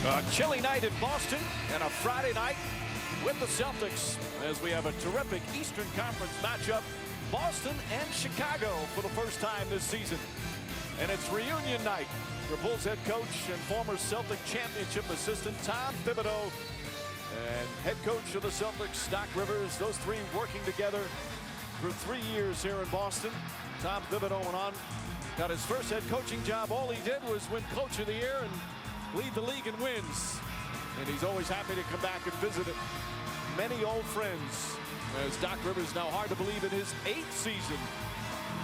A chilly night in Boston and a Friday night with the Celtics as we have a terrific Eastern Conference matchup. Boston and Chicago for the first time this season. And it's reunion night for Bulls head coach and former Celtic championship assistant Tom Thibodeau and head coach of the Celtics, Doc Rivers. Those three working together for 3 years here in Boston. Tom Thibodeau went on, got his first head coaching job. All he did was win Coach of the Year and lead the league in wins. And he's always happy to come back and visit many old friends. As Doc Rivers, now hard to believe, in his 8th season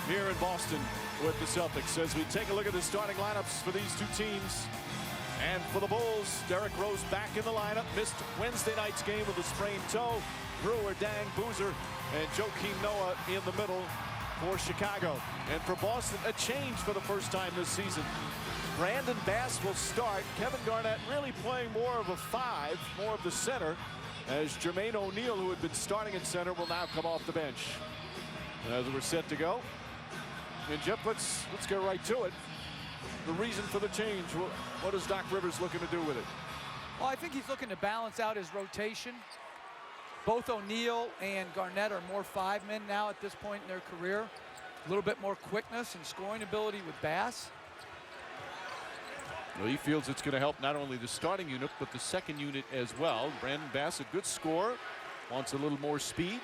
here in Boston with the Celtics. As we take a look at the starting lineups for these two teams. And for the Bulls, Derrick Rose back in the lineup. Missed Wednesday night's game with a sprained toe. Brewer, Dang, Boozer, and Joakim Noah in the middle for Chicago. And for Boston, a change for the first time this season. Brandon Bass will start. Kevin Garnett really playing more of a 5, more of the center, as Jermaine O'Neal, who had been starting at center, will now come off the bench. As we're set to go. And Jeff, let's get right to it. The reason for the change, what is Doc Rivers looking to do with it? Well, I think he's looking to balance out his rotation. Both O'Neal and Garnett are more 5 men now at this point in their career. A little bit more quickness and scoring ability with Bass. Well, he feels it's going to help not only the starting unit, but the second unit as well. Brandon Bass, a good scorer, wants a little more speed.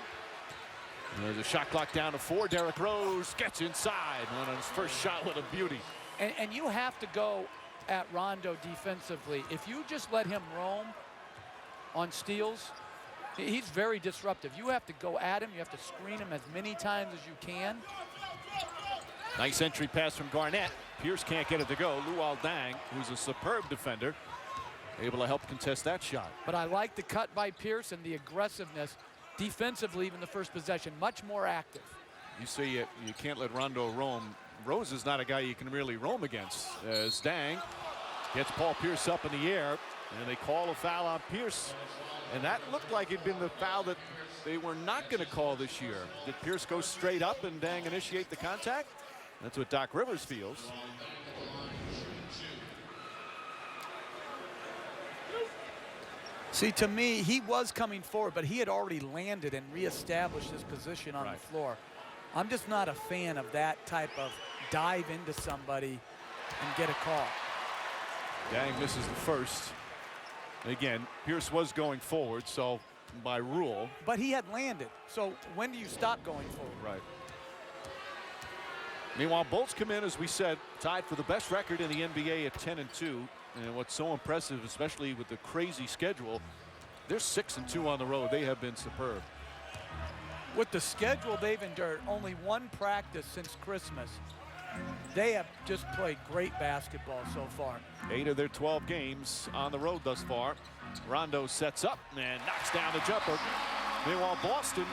And there's a shot clock down to 4. Derrick Rose gets inside on his first shot with a beauty. And you have to go at Rondo defensively. If you just let him roam on steals, he's very disruptive. You have to go at him. You have to screen him as many times as you can. Nice entry pass from Garnett. Pierce can't get it to go. Luol Deng, who's a superb defender, able to help contest that shot. But I like the cut by Pierce and the aggressiveness defensively in the first possession. Much more active. You say you can't let Rondo roam. Rose is not a guy you can really roam against. As Deng gets Paul Pierce up in the air, and they call a foul on Pierce. And that looked like it'd been the foul that they were not going to call this year. Did Pierce go straight up and Deng initiate the contact? That's what Doc Rivers feels. See, to me, he was coming forward, but he had already landed and reestablished his position on the floor. I'm just not a fan of that type of dive into somebody and get a call. Deng misses the first. Again, Pierce was going forward, so by rule. But he had landed. So when do you stop going forward? Right. Meanwhile, Bulls come in, as we said, tied for the best record in the NBA at 10-2. And what's so impressive, especially with the crazy schedule, they're 6-2 on the road. They have been superb. With the schedule they've endured, only one practice since Christmas. They have just played great basketball so far. 8 of their 12 games on the road thus far. Rondo sets up and knocks down the jumper. Meanwhile, Boston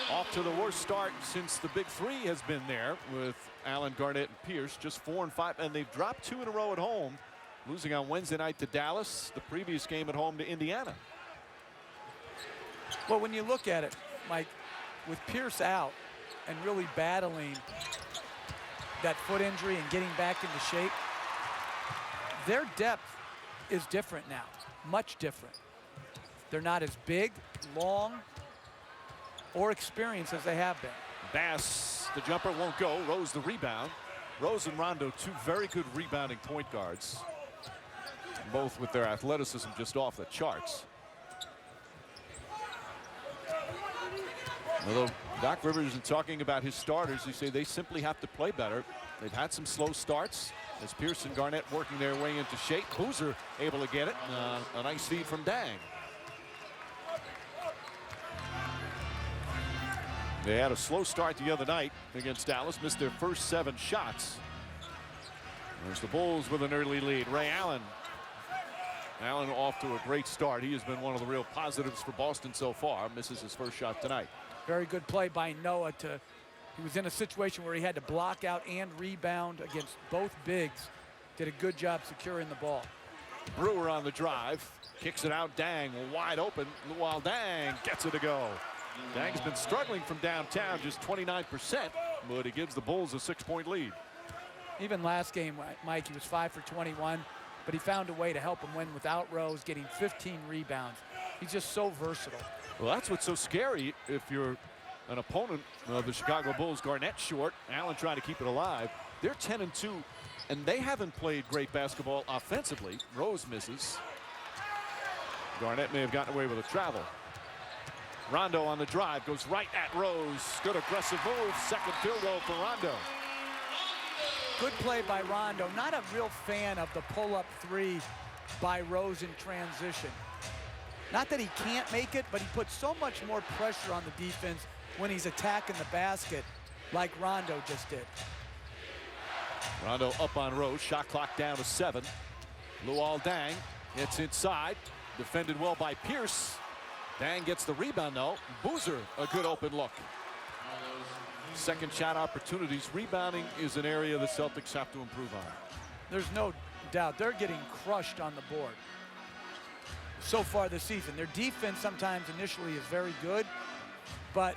off to the worst start since the big 3 has been there with Allen, Garnett, and Pierce. Just 4 and 5, and they've dropped 2 in a row at home, losing on Wednesday night to Dallas, the previous game at home to Indiana. Well, when you look at it, Mike, with Pierce out and really battling that foot injury and getting back into shape, their depth is different now, much different. They're not as big, long, or experienced as they have been. Bass, the jumper won't go. Rose the rebound. Rose and Rondo, 2 very good rebounding point guards, both with their athleticism just off the charts. Although Doc Rivers is talking about his starters, he say they simply have to play better. They've had some slow starts as Pierce and Garnett working their way into shape. Boozer able to get it. A nice feed from Deng. They had a slow start the other night against Dallas, missed their first 7 shots. There's the Bulls with an early lead. Ray Allen. Allen off to a great start. He has been one of the real positives for Boston so far. Misses his first shot tonight. Very good play by Noah. He was in a situation where he had to block out and rebound against both bigs. Did a good job securing the ball. Brewer on the drive. Kicks it out. Deng wide open. Luol Deng gets it to go. Deng's been struggling from downtown, just 29%, but he gives the Bulls a 6-point lead. Even last game, Mike, he was 5 for 21. but he found a way to help him win without Rose, getting 15 rebounds. He's just so versatile. Well, that's what's so scary if you're an opponent of the Chicago Bulls. Garnett short, Allen trying to keep it alive. They're 10-2, and they haven't played great basketball offensively. Rose misses. Garnett may have gotten away with a travel. Rondo on the drive, goes right at Rose. Good aggressive move, second field goal for Rondo. Good play by Rondo. Not a real fan of the pull-up three by Rose in transition. Not that he can't make it, but he puts so much more pressure on the defense when he's attacking the basket like Rondo just did. Rondo up on Rose, shot clock down to 7. Luol Deng hits inside, defended well by Pierce. Dang gets the rebound though. Boozer, a good open look. Second shot opportunities. Rebounding is an area the Celtics have to improve on. There's no doubt they're getting crushed on the board so far this season. Their defense sometimes initially is very good, but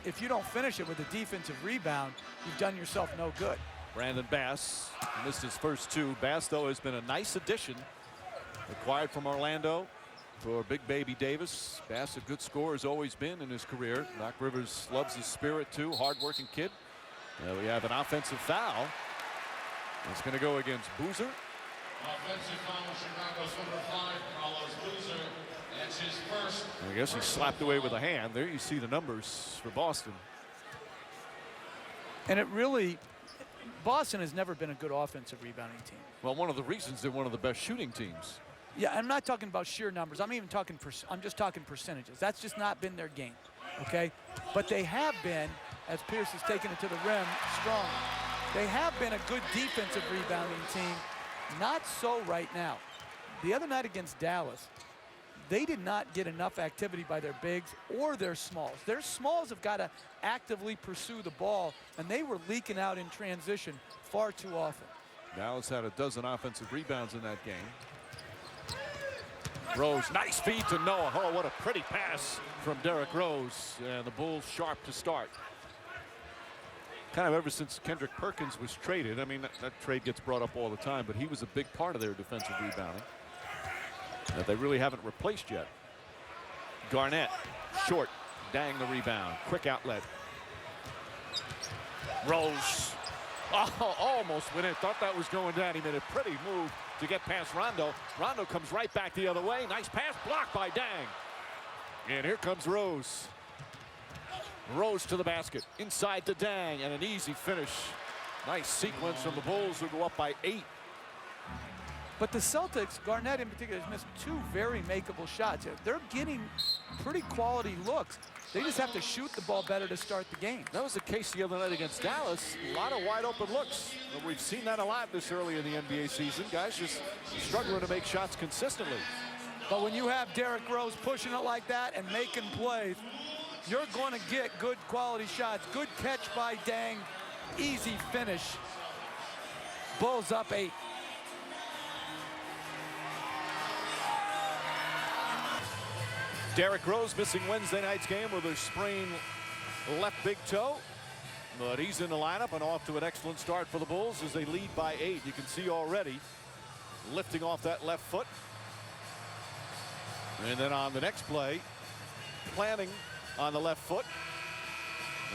if you don't finish it with a defensive rebound, you've done yourself no good. Brandon Bass missed his first 2. Bass, though, has been a nice addition. Acquired from Orlando for Big Baby Davis. Bass, a good scorer, has always been in his career. Doc Rivers loves his spirit, too. Hard-working kid. We have an offensive foul. It's going to go against Boozer. Offensive foul, Chicago's number 5, Carlos Boozer. That's his first. I guess he slapped away with a hand. There you see the numbers for Boston. And it really, Boston has never been a good offensive rebounding team. Well, one of the reasons they're one of the best shooting teams. Yeah, I'm not talking about sheer numbers. I'm just talking percentages. That's just not been their game, okay? But they have been, as Pierce has taken it to the rim, strong. They have been a good defensive rebounding team. Not so right now. The other night against Dallas, they did not get enough activity by their bigs or their smalls. Their smalls have got to actively pursue the ball, and they were leaking out in transition far too often. Dallas had a dozen offensive rebounds in that game. Rose, nice feed to Noah. Oh, what a pretty pass from Derrick Rose. And the Bulls sharp to start. Kind of ever since Kendrick Perkins was traded. I mean, that trade gets brought up all the time, but he was a big part of their defensive rebounding that they really haven't replaced yet. Garnett, short, Dang the rebound. Quick outlet. Rose. Oh, almost went in. Thought that was going down. He made a pretty move to get past Rondo. Rondo comes right back the other way. Nice pass, blocked by Dang. And here comes Rose. Rose to the basket. Inside to Dang, and an easy finish. Nice sequence from the Bulls, who go up by 8. But the Celtics, Garnett in particular, has missed 2 very makeable shots. They're getting pretty quality looks. They just have to shoot the ball better to start the game. That was the case the other night against Dallas. A lot of wide open looks. But we've seen that a lot this early in the NBA season. Guys just struggling to make shots consistently. But when you have Derrick Rose pushing it like that and making plays, you're going to get good quality shots. Good catch by Dang. Easy finish. Bulls up 8. Derrick Rose missing Wednesday night's game with a sprained left big toe. But he's in the lineup and off to an excellent start for the Bulls as they lead by 8. You can see already lifting off that left foot. And then on the next play, planting on the left foot.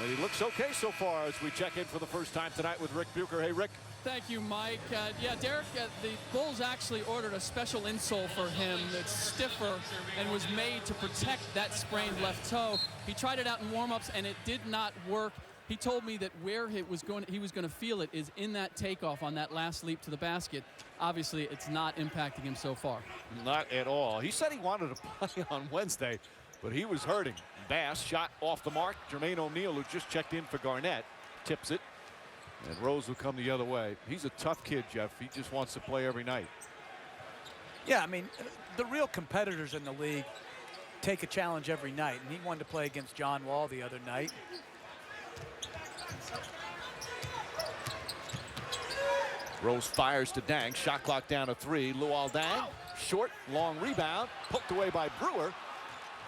And he looks okay so far as we check in for the first time tonight with Rick Bucher. Hey, Rick. Thank you, Mike. Yeah, Derrick, the Bulls actually ordered a special insole for him that's stiffer and was made to protect that sprained left toe. He tried it out in warm-ups, and it did not work. He told me that where he was going to feel it is in that takeoff on that last leap to the basket. Obviously, it's not impacting him so far. Not at all. He said he wanted to play on Wednesday, but he was hurting. Bass shot off the mark. Jermaine O'Neal, who just checked in for Garnett, tips it. And Rose will come the other way. He's a tough kid, Jeff. He just wants to play every night. Yeah, I mean, the real competitors in the league take a challenge every night. And he wanted to play against John Wall the other night. Rose fires to Dang. Shot clock down to 3. Luol Deng. Short, long rebound. Poked away by Brewer.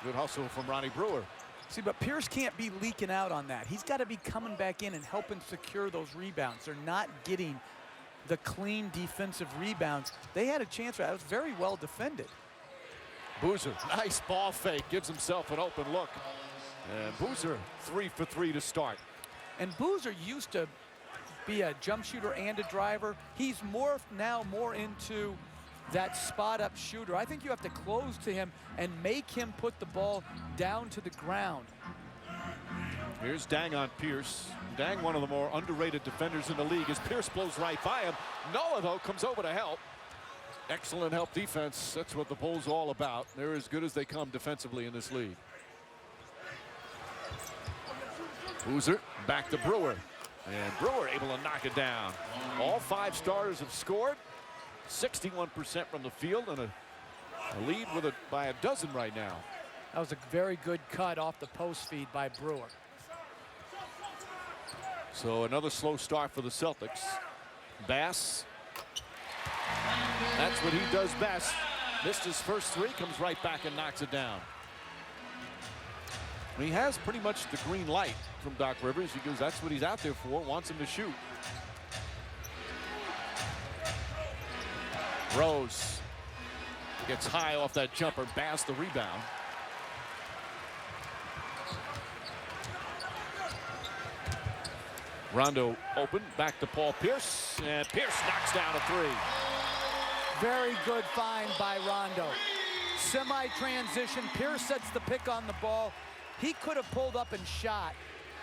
Good hustle from Ronnie Brewer. See, but Pierce can't be leaking out on that. He's got to be coming back in and helping secure those rebounds. They're not getting the clean defensive rebounds. They had a chance. That was very well defended. Boozer, nice ball fake, gives himself an open look. And Boozer 3 for 3 to start. And Boozer used to be a jump shooter and a driver. He's morphed now more into that spot-up shooter. I think you have to close to him and make him put the ball down to the ground. Here's Dang on Pierce. Dang, one of the more underrated defenders in the league, as Pierce blows right by him. Noah, though, comes over to help. Excellent help defense. That's what the Bulls are all about. They're as good as they come defensively in this league. Boozer back to Brewer. And Brewer able to knock it down. All 5 starters have scored. 61% from the field, and a lead by a dozen right now. That was a very good cut off the post feed by Brewer. So another slow start for the Celtics. Bass. That's what he does best. Missed his first 3, comes right back and knocks it down. He has pretty much the green light from Doc Rivers. He goes, that's what he's out there for, wants him to shoot. Rose gets high off that jumper. Bass the rebound. Rondo open, back to Paul Pierce, and Pierce knocks down a 3. Very good find by Rondo. Semi-transition, Pierce sets the pick on the ball. He could have pulled up and shot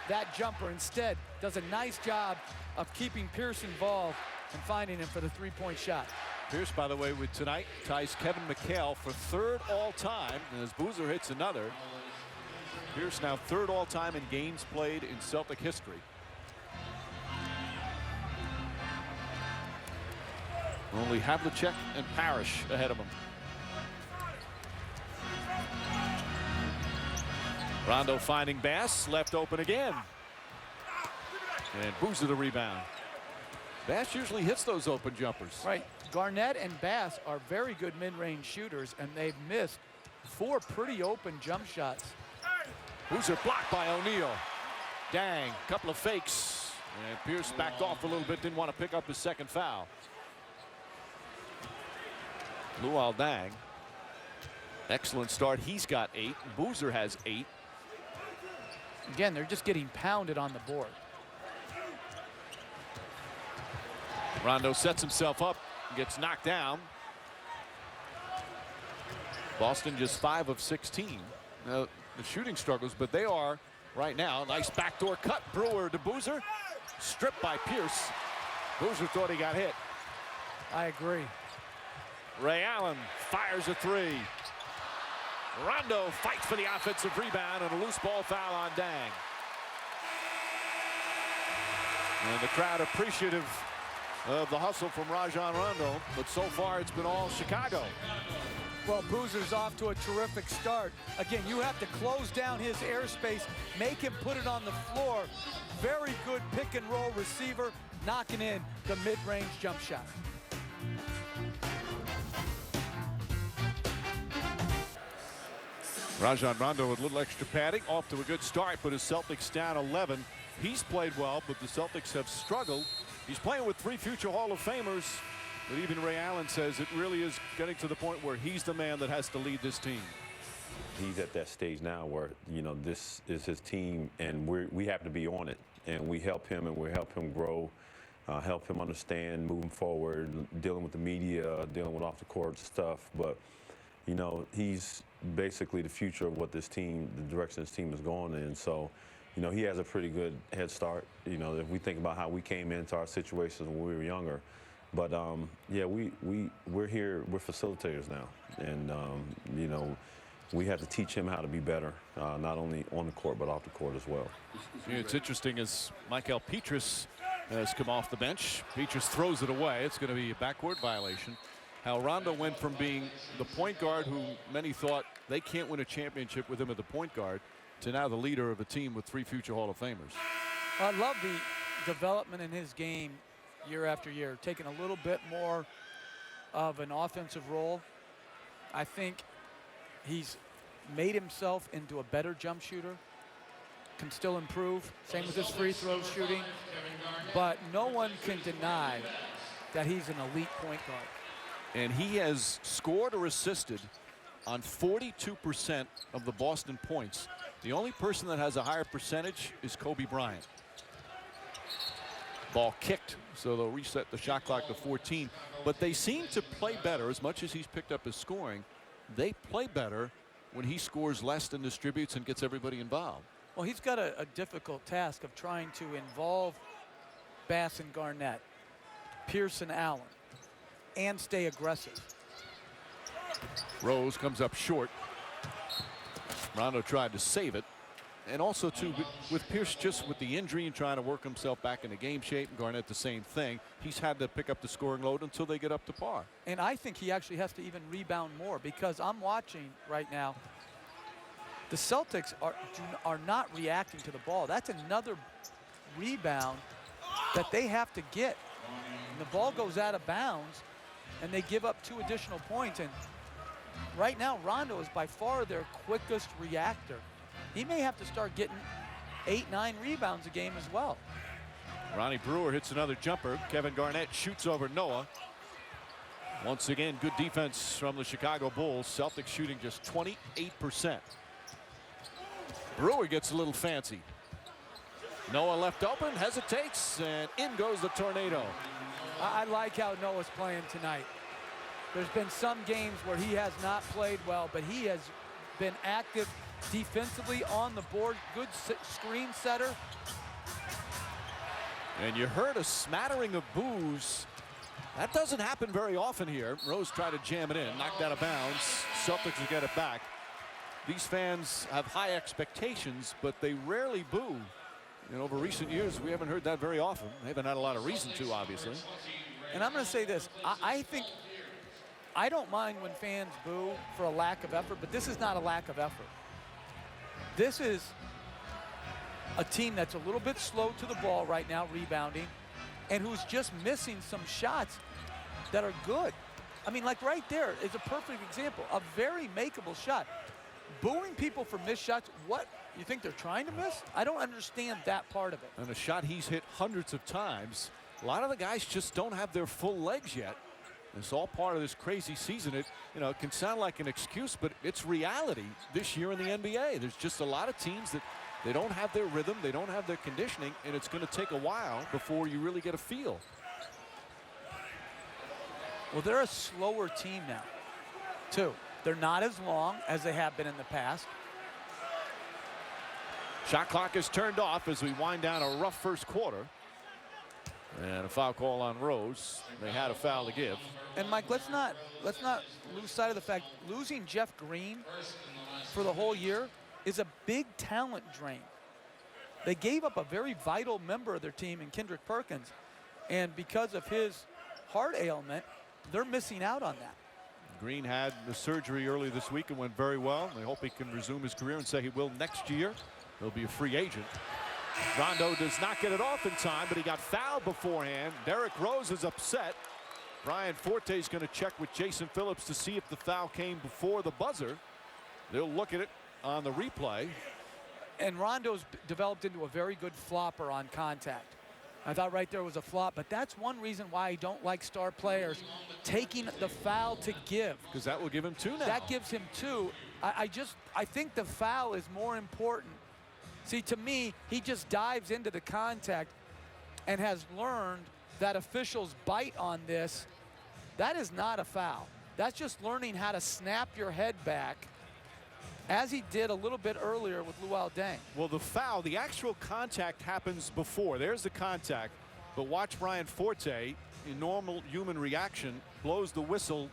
that jumper. Instead, does a nice job of keeping Pierce involved and finding him for the 3-point shot. Pierce, by the way, with tonight, ties Kevin McHale for 3rd all-time, as Boozer hits another. Pierce now 3rd all-time in games played in Celtic history. Only Havlicek and Parrish ahead of him. Rondo finding Bass, left open again. And Boozer the rebound. Bass usually hits those open jumpers. Right. Garnett and Bass are very good mid-range shooters, and they've missed 4 pretty open jump shots. Boozer blocked by O'Neal. Dang, couple of fakes. And Pierce backed off a little bit, didn't want to pick up his 2nd foul. Luol Deng. Excellent start. He's got 8. Boozer has 8. Again, they're just getting pounded on the board. Rondo sets himself up, gets knocked down. Boston just 5 of 16. Now, the shooting struggles, but they are right now. Nice backdoor cut. Brewer to Boozer. Stripped by Pierce. Boozer thought he got hit. I agree. Ray Allen fires a 3. Rondo fights for the offensive rebound, and a loose ball foul on Dang. And the crowd appreciative of the hustle from Rajon Rondo, but so far it's been all Chicago. Well, Boozer's off to a terrific start. Again, you have to close down his airspace, make him put it on the floor. Very good pick and roll receiver, knocking in the mid-range jump shot. Rajon Rondo with a little extra padding, off to a good start, but his Celtics down 11. He's played well, but the Celtics have struggled. He's playing with 3 future Hall of Famers, but even Ray Allen says it really is getting to the point where he's the man that has to lead this team. He's at that stage now where, you know, this is his team, and we have to be on it, and we help him, and we help him grow, help him understand moving forward, dealing with the media, dealing with off-the-court stuff. But, you know, he's basically the future of what this team, the direction this team is going in. So, you know, he has a pretty good head start. You know, if we think about how we came into our situations when we were younger. But, yeah, we're here, we're facilitators now. And, you know, we have to teach him how to be better, not only on the court, but off the court as well. Yeah, it's interesting as Michael Petrus has come off the bench. Petrus throws it away. It's going to be a backcourt violation. How Rondo went from being the point guard who many thought they can't win a championship with him at the point guard to now the leader of a team with 3 future Hall of Famers. I love the development in his game year after year, taking a little bit more of an offensive role. I think he's made himself into a better jump shooter, can still improve. Same with his free throw shooting. But no one can deny that he's an elite point guard. And he has scored or assisted on 42% of the Boston points. The only person that has a higher percentage is Kobe Bryant. Ball kicked, so they'll reset the shot clock to 14. But they seem to play better. As much as he's picked up his scoring, they play better when he scores less and distributes and gets everybody involved. Well, he's got a difficult task of trying to involve Bass and Garnett, Pierce and Allen, and stay aggressive. Rose comes up short. Rondo tried to save it. And also, too, with Pierce just with the injury and trying to work himself back into game shape, and Garnett the same thing, he's had to pick up the scoring load until they get up to par. And I think he actually has to even rebound more, because I'm watching right now. The Celtics are not reacting to the ball. That's another rebound that they have to get. And the ball goes out of bounds, and they give up 2 additional points. And right now, Rondo is by far their quickest reactor. He may have to start getting 8-9 rebounds a game as well. Ronnie Brewer hits another jumper. Kevin Garnett shoots over Noah. Once again, good defense from the Chicago Bulls. Celtics shooting just 28%. Brewer gets a little fancy. Noah left open, hesitates, and in goes the tornado. I like how Noah's playing tonight. There's been some games where he has not played well, but he has been active defensively on the board. Good screen setter. And you heard a smattering of boos. That doesn't happen very often here. Rose tried to jam it in, knocked out of bounds. Celtics will get it back. These fans have high expectations, but they rarely boo. And over recent years, we haven't heard that very often. They haven't had a lot of reason to, obviously. And I'm going to say this. I think I don't mind when fans boo for a lack of effort, but this is not a lack of effort. This is a team that's a little bit slow to the ball right now, rebounding, and who's just missing some shots that are good. I mean, like right there is a perfect example, a very makeable shot. Booing people for missed shots, what, you think they're trying to miss? I don't understand that part of it. And a shot he's hit hundreds of times. A lot of the guys just don't have their full legs yet. It's all part of this crazy season. It can sound like an excuse, but it's reality this year in the NBA. There's just a lot of teams that they don't have their rhythm, they don't have their conditioning, and it's going to take a while before you really get a feel. Well, they're a slower team now, too. They're not as long as they have been in the past. Shot clock is turned off as we wind down a rough first quarter. And a foul call on Rose. They had a foul to give. And Mike, let's not lose sight of the fact losing Jeff Green for the whole year is a big talent drain. They gave up a very vital member of their team in Kendrick Perkins, and because of his heart ailment, they're missing out on that. Green had the surgery early this week and went very well. They hope he can resume his career and say he will next year. He'll be a free agent. Rondo does not get it off in time, but he got fouled beforehand. Derrick Rose is upset. Brian Forte is going to check with Jason Phillips to see if the foul came before the buzzer. They'll look at it on the replay. And Rondo's developed into a very good flopper on contact. I thought right there was a flop, but that's one reason why I don't like star players taking the foul to give. Because that will give him 2 now. That gives him 2. I think the foul is more important. See, to me, he just dives into the contact and has learned that officials bite on this. That is not a foul. That's just learning how to snap your head back, as he did a little bit earlier with Luol Deng. Well, the foul, the actual contact happens before. There's the contact. But watch Brian Forte, in normal human reaction, blows the whistle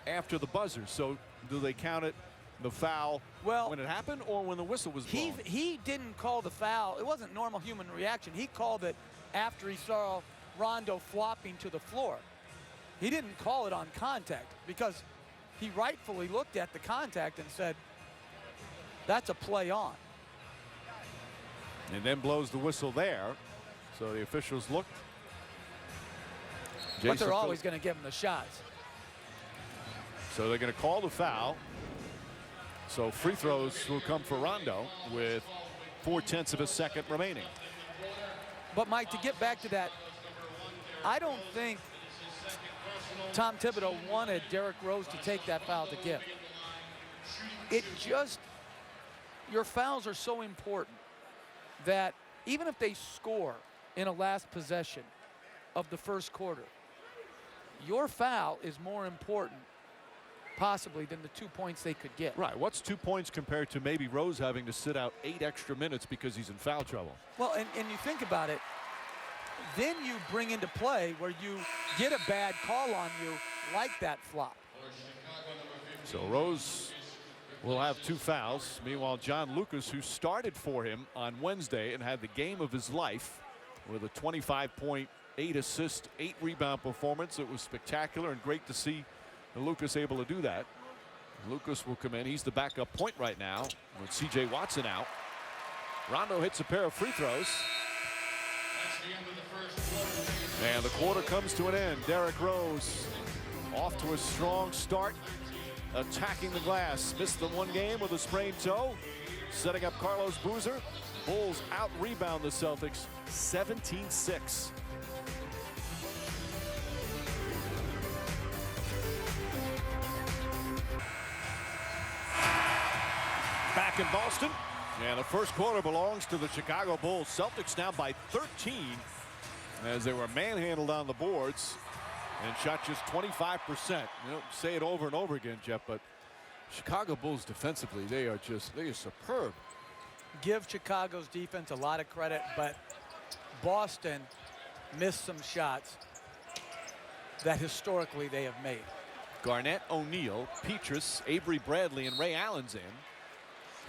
after the buzzer. So do they count it, the foul, when it happened or when the whistle was blown? He didn't call the foul. It wasn't normal human reaction. He called it after he saw Rondo flopping to the floor. He didn't call it on contact because he rightfully looked at the contact and said, that's a play on. And then blows the whistle there. So the officials looked. But they're always going to give him the shots. So they're going to call the foul. So free throws will come for Rondo with 0.4 of a second remaining. But Mike, to get back to that, I don't think Tom Thibodeau wanted Derrick Rose to take that foul to give. Your fouls are so important that even if they score in a last possession of the first quarter, your foul is more important possibly than the 2 points they could get. Right. What's 2 points compared to maybe Rose having to sit out 8 extra minutes because he's in foul trouble? Well, and you think about it, then you bring into play where you get a bad call on you like that flop. So Rose will have 2 fouls. Meanwhile, John Lucas, who started for him on Wednesday and had the game of his life with a 25-point, 8-assist, 8-rebound performance. It was spectacular and great to see Lucas able to do that. Lucas will come in. He's the backup point right now with C.J. Watson out. Rondo hits a pair of free throws. And the quarter comes to an end. Derrick Rose off to a strong start, attacking the glass. Missed the one game with a sprained toe, setting up Carlos Boozer. Bulls out-rebound the Celtics 17-6. Back in Boston, and the first quarter belongs to the Chicago Bulls. Celtics now by 13 as they were manhandled on the boards and shot just 25%. You don't say it over and over again, Jeff, but Chicago Bulls defensively, they are superb. Give Chicago's defense a lot of credit, but Boston missed some shots that historically they have made. Garnett, O'Neal, Petrus, Avery Bradley, and Ray Allen's in.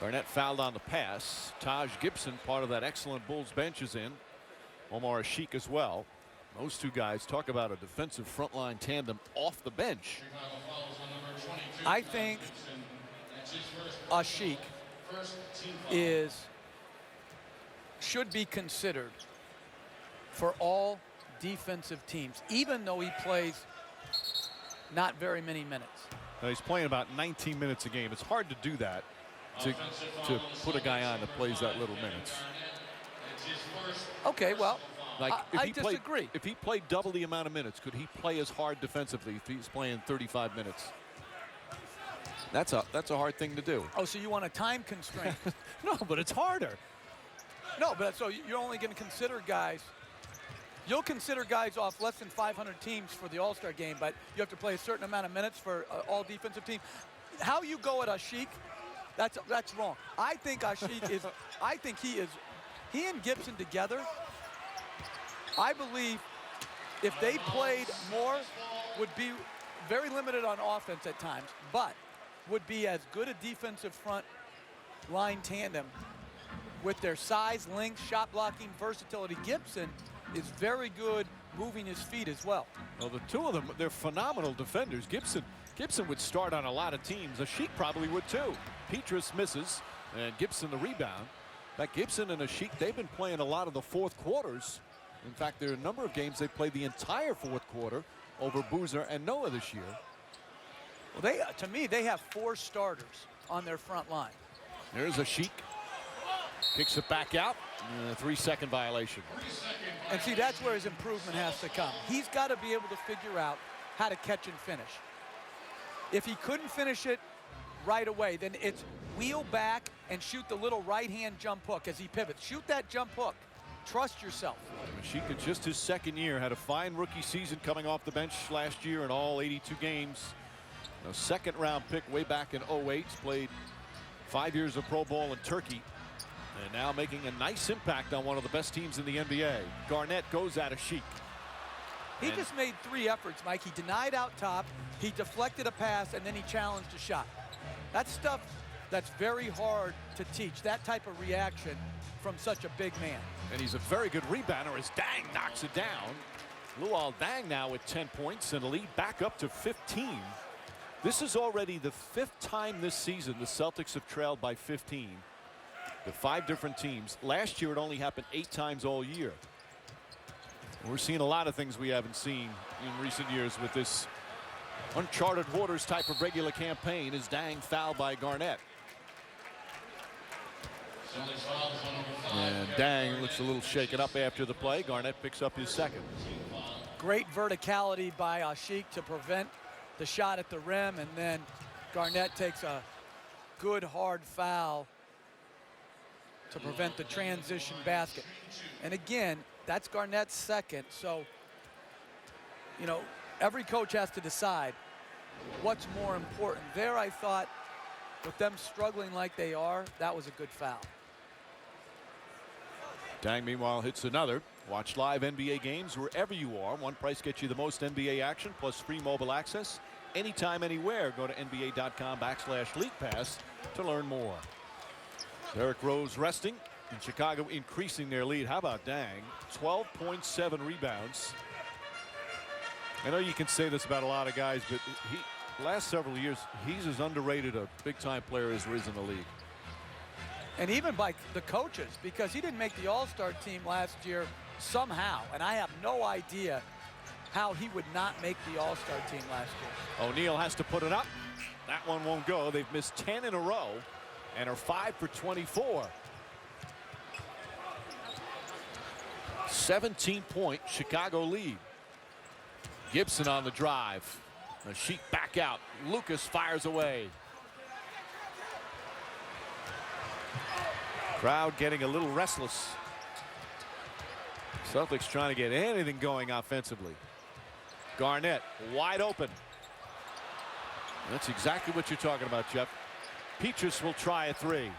Garnett fouled on the pass. Taj Gibson, part of that excellent Bulls bench, is in. Omar Ashik as well. Those two guys, talk about a defensive frontline tandem off the bench. I think Ashik should be considered for all defensive teams, even though he plays not very many minutes. Now he's playing about 19 minutes a game. It's hard to do that, to put a guy on that plays that little minutes. Okay, well, like I disagree. If he played double the amount of minutes, could he play as hard defensively if he's playing 35 minutes? That's a hard thing to do. Oh, so you want a time constraint? No, but it's harder. No, but so you're only going to consider guys. You'll consider guys off less than 500 teams for the All-Star game, but you have to play a certain amount of minutes for all defensive team. How you go at Ashik, that's wrong. I think Ashik is. I think he and Gibson together. I believe if they played more, would be very limited on offense at times, but would be as good a defensive front line tandem with their size, length, shot blocking, versatility. Gibson is very good moving his feet as well. Well, the two of them, they're phenomenal defenders. Gibson would start on a lot of teams. Ashik probably would too. Petrus misses, and Gibson the rebound. In fact, Gibson and Ashik, they've been playing a lot of the fourth quarters. In fact, there are a number of games they played the entire fourth quarter over Boozer and Noah this year. Well, to me, they have 4 starters on their front line. There's Ashik. Kicks it back out. 3-second violation. And see, that's where his improvement has to come. He's got to be able to figure out how to catch and finish. If he couldn't finish it right away, then it's wheel back and shoot the little right-hand jump hook as he pivots. Shoot that jump hook. Trust yourself. Ashik, in just his second year, had a fine rookie season coming off the bench last year in all 82 games. A second-round pick way back in 08. Played 5 years of Pro Bowl in Turkey. And now making a nice impact on one of the best teams in the NBA. Garnett goes at Ashik. He just made 3 efforts, Mike. He denied out top, he deflected a pass, and then he challenged a shot. That's stuff that's very hard to teach, that type of reaction from such a big man. And he's a very good rebounder as Dang knocks it down. Luol Deng now with 10 points and a lead back up to 15. This is already the 5th time this season the Celtics have trailed by 15 to 5 different teams. Last year it only happened 8 times all year. We're seeing a lot of things we haven't seen in recent years with this uncharted waters type of regular campaign as Dang fouled by Garnett. And Dang looks a little shaken up after the play. Garnett picks up his second. Great verticality by Asik to prevent the shot at the rim, and then Garnett takes a good hard foul to prevent the transition basket. And again, that's Garnett's second, so, you know, every coach has to decide what's more important. There, I thought, with them struggling like they are, that was a good foul. Dang, meanwhile, hits another. Watch live NBA games wherever you are. One price gets you the most NBA action plus free mobile access anytime, anywhere. Go to NBA.com/League Pass to learn more. Derrick Rose resting, and Chicago increasing their lead. How about Dang? 12.7 rebounds. I know you can say this about a lot of guys, but last several years, he's as underrated a big-time player as there is in the league. And even by the coaches, because he didn't make the All-Star team last year somehow, and I have no idea how he would not make the All-Star team last year. O'Neal has to put it up. That one won't go. They've missed 10 in a row and are 5 for 24. 17-point Chicago lead. Gibson on the drive. A sheet back out. Lucas fires away. Crowd getting a little restless. Celtics trying to get anything going offensively. Garnett wide open. That's exactly what you're talking about, Jeff. Peaches will try a three.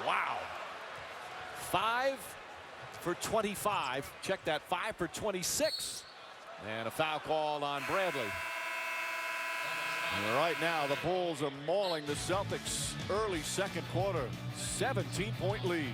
Wow. 5 for 25. Check that, 5 for 26. And a foul call on Bradley. And right now, the Bulls are mauling the Celtics. Early second quarter, 17-point lead.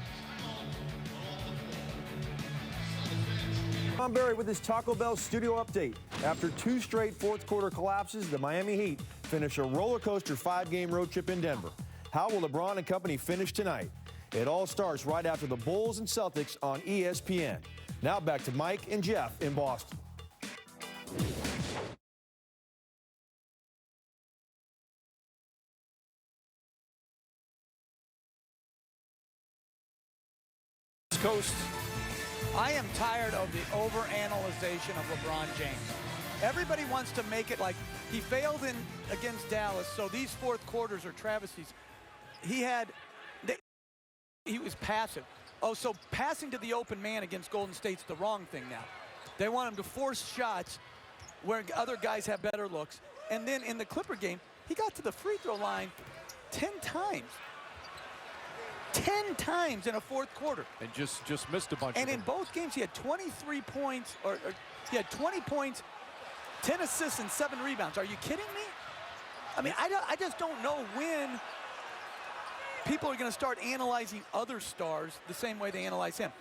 Tom Barry with his Taco Bell studio update. After 2 straight fourth quarter collapses, the Miami Heat finish a roller coaster 5-game road trip in Denver. How will LeBron and company finish tonight? It all starts right after the Bulls and Celtics on ESPN. Now back to Mike and Jeff in Boston. Coast. I am tired of the overanalyzation of LeBron James. Everybody wants to make it like he failed against Dallas, so these fourth quarters are travesties. He was passive. Oh, so passing to the open man against Golden State's the wrong thing now. They want him to force shots where other guys have better looks. And then in the Clipper game, he got to the free throw line 10 times. 10 times in a fourth quarter. And just missed a bunch and of in them. both games, he had 23 points, or he had 20 points, 10 assists, and 7 rebounds. Are you kidding me? I mean, I just don't know when people are going to start analyzing other stars the same way they analyze him.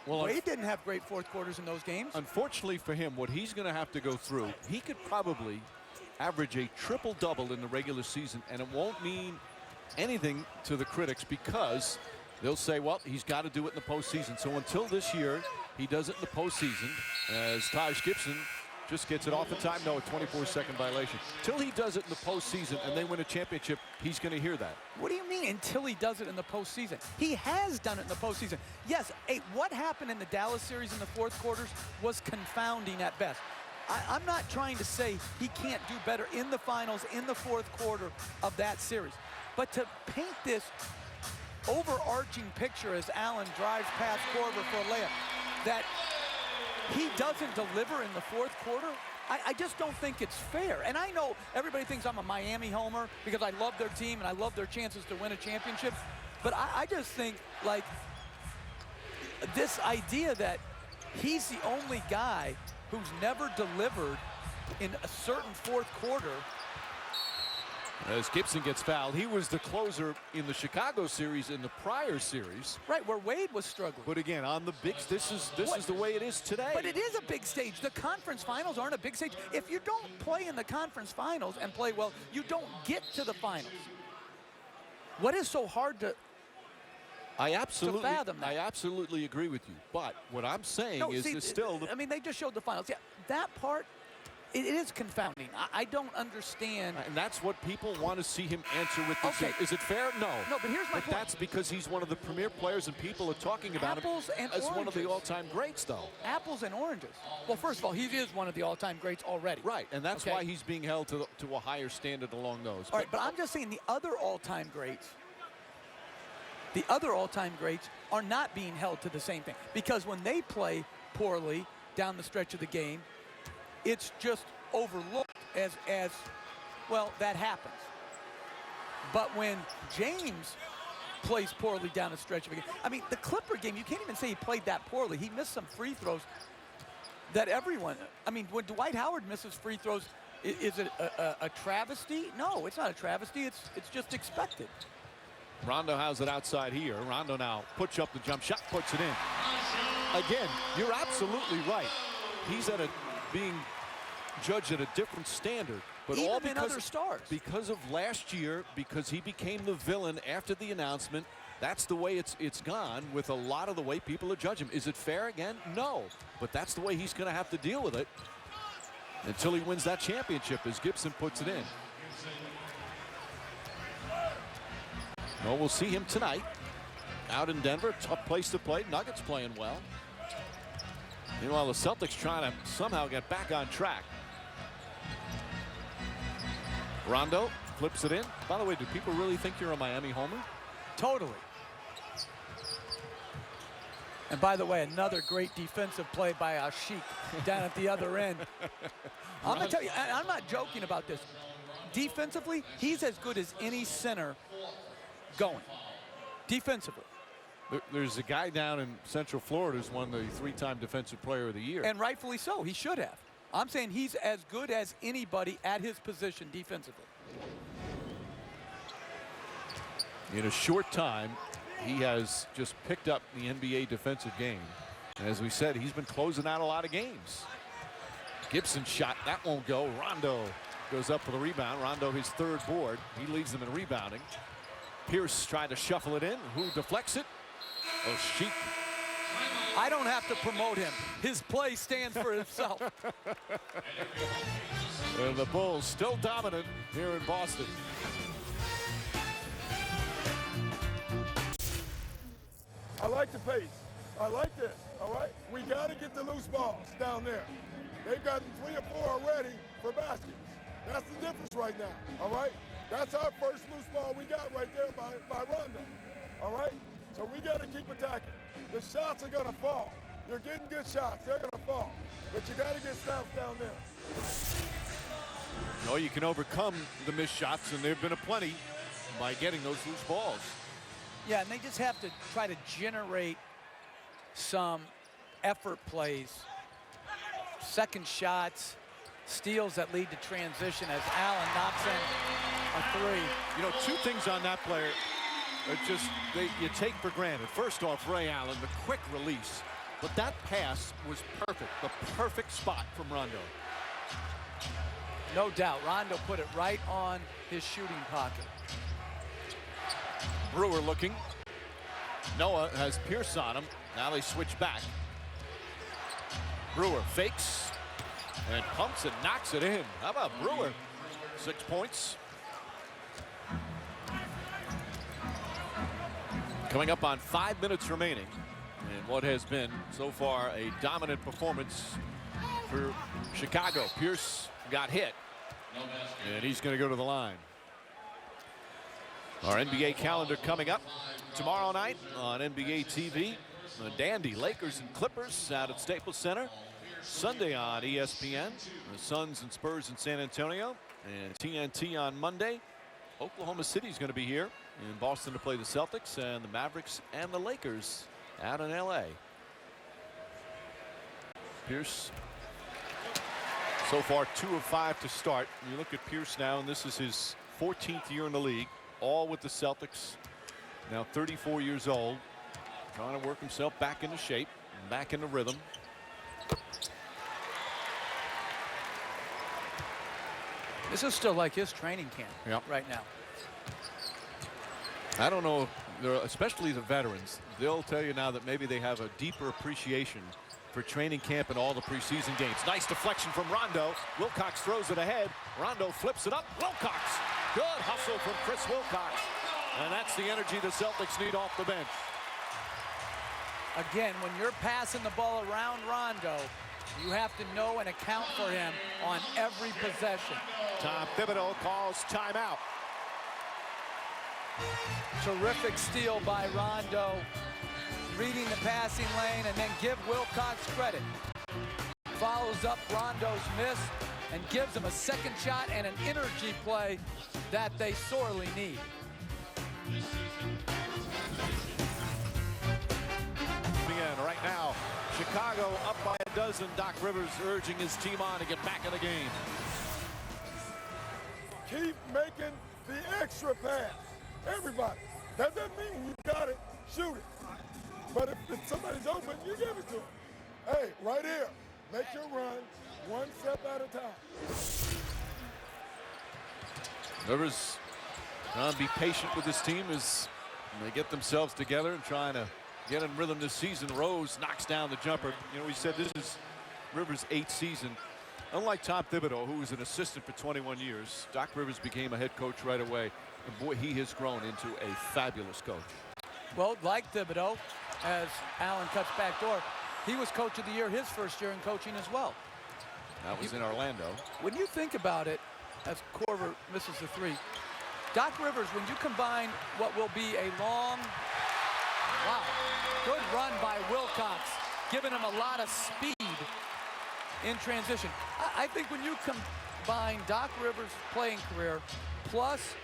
Well, Wade didn't have great fourth quarters in those games. Unfortunately for him, what he's going to have to go through, he could probably average a triple-double in the regular season, and it won't mean anything to the critics because they'll say, well, he's got to do it in the postseason. So until this year, he does it in the postseason, as Taj Gibson just gets it off the time. No, a 24-second violation. Till he does it in the postseason and they win a championship, he's going to hear that. What do you mean until he does it in the postseason? He has done it in the postseason. Yes, what happened in the Dallas series in the fourth quarters was confounding at best. I'm not trying to say he can't do better in the finals, in the fourth quarter of that series. But to paint this overarching picture as Allen drives past Korver for a layup, that he doesn't deliver in the fourth quarter, I just don't think it's fair. And I know everybody thinks I'm a Miami homer because I love their team and I love their chances to win a championship. But I just think, like, this idea that he's the only guy who's never delivered in a certain fourth quarter. As Gibson gets fouled, he was the closer in the Chicago series in the prior series. Right, where Wade was struggling. But again, on the big, this is the way it is today. But it is a big stage. The conference finals aren't a big stage. If you don't play in the conference finals and play well, you don't get to the finals. What is so hard to fathom that? I absolutely agree with you. But what I'm saying is still. I mean, they just showed the finals. Yeah, that part, It is confounding. I don't understand. And that's what people want to see him answer with this. Okay. Is it fair? No. No, but here's my point. That's because he's one of the premier players, and people are talking about Apples him and as one of the oranges. all-time greats, though. Apples and oranges. Well, first of all, he is one of the all-time greats already. Right, and that's Okay. why he's being held to a higher standard along those. All right, but I'm just saying the other all-time greats are not being held to the same thing. Because when they play poorly down the stretch of the game, it's just overlooked as well, that happens. But when James plays poorly down the stretch of a game, I mean, the Clipper game, you can't even say he played that poorly. He missed some free throws that everyone, I mean, when Dwight Howard misses free throws, is it a travesty? No, it's not a travesty. It's just expected. Rondo has it outside here. Rondo now puts up the jump shot, puts it in. Again, you're absolutely right. He's being judged at a different standard. But Even all in other stars. because of last year, because he became the villain after the announcement. That's the way it's gone with a lot of the way people are judging him. Is it fair again? No. But that's the way he's going to have to deal with it until he wins that championship as Gibson puts it in. Well, we'll see him tonight out in Denver. Tough place to play. Nuggets playing well. Meanwhile, the Celtics trying to somehow get back on track. Rondo flips it in. By the way, do people really think you're a Miami homer? Totally. And by the way, another great defensive play by Ashik down at the other end. I'm going to tell you, and I'm not joking about this. Defensively, he's as good as any center going. Defensively. There's a guy down in Central Florida who's won the 3-time Defensive Player of the Year. And rightfully so. He should have. I'm saying he's as good as anybody at his position defensively. In a short time, he has just picked up the NBA defensive game. And as we said, he's been closing out a lot of games. Gibson shot, that won't go. Rondo goes up for the rebound. Rondo, his third board. He leads them in rebounding. Pierce tried to shuffle it in. Who deflects it? Oh, Sheik. I don't have to promote him. His play stands for himself. And the Bulls still dominant here in Boston. I like the pace. I like this, all right? We got to get the loose balls down there. They've gotten 3 or 4 already for baskets. That's the difference right now, all right? That's our first loose ball we got right there by Rondo, all right? So we got to keep attacking. The shots are going to fall. You're getting good shots. They're going to fall. But you got to get stops down there. No, you can overcome the missed shots, and there have been aplenty by getting those loose balls. Yeah, and they just have to try to generate some effort plays, second shots, steals that lead to transition as Allen knocks in a 3. You know, 2 things on that player are just you take for granted. First off, Ray Allen, the quick release. But that pass was perfect, the perfect spot from Rondo. No doubt, Rondo put it right on his shooting pocket. Brewer looking. Noah has Pierce on him. Now they switch back. Brewer fakes and pumps and knocks it in. How about Brewer? 6 points. Coming up on 5 minutes remaining in what has been so far a dominant performance for Chicago. Pierce got hit, and he's going to go to the line. Our NBA calendar coming up tomorrow night on NBA TV. The Dandy Lakers and Clippers out at Staples Center. Sunday on ESPN. The Suns and Spurs in San Antonio. And TNT on Monday. Oklahoma City is going to be here in Boston to play the Celtics, and the Mavericks and the Lakers out in LA. Pierce so far 2 of 5 to start. You look at Pierce now, and this is his 14th year in the league, all with the Celtics. Now 34 years old, trying to work himself back into shape, back into rhythm. This is still like his training camp right now. I don't know, especially the veterans, they'll tell you now that maybe they have a deeper appreciation for training camp and all the preseason games. Nice deflection from Rondo. Wilcox throws it ahead. Rondo flips it up. Wilcox. Good hustle from Chris Wilcox. And that's the energy the Celtics need off the bench. Again, when you're passing the ball around Rondo, you have to know and account for him on every possession. Tom Thibodeau calls timeout. Terrific steal by Rondo, reading the passing lane, and then give Wilcox credit. Follows up Rondo's miss and gives him a second shot and an energy play that they sorely need. And right now, Chicago up by a dozen. Doc Rivers urging his team on to get back in the game. Keep making the extra pass. Everybody. That doesn't mean when you got it, shoot it. But if somebody's open, you give it to them. Hey, right here, make your run one step at a time. Rivers trying to be patient with his team as they get themselves together and trying to get in rhythm this season. Rose knocks down the jumper. You know, we said this is Rivers' 8th season. Unlike Tom Thibodeau, who was an assistant for 21 years, Doc Rivers became a head coach right away. And boy, he has grown into a fabulous coach. Well, like Thibodeau, as Allen cuts back door, he was coach of the year his first year in coaching as well. That was in Orlando. When you think about it, as Korver misses the three, Doc Rivers, when you combine what will be a long, wow, good run by Wilcox, giving him a lot of speed in transition. I think when you combine Doc Rivers' playing career plus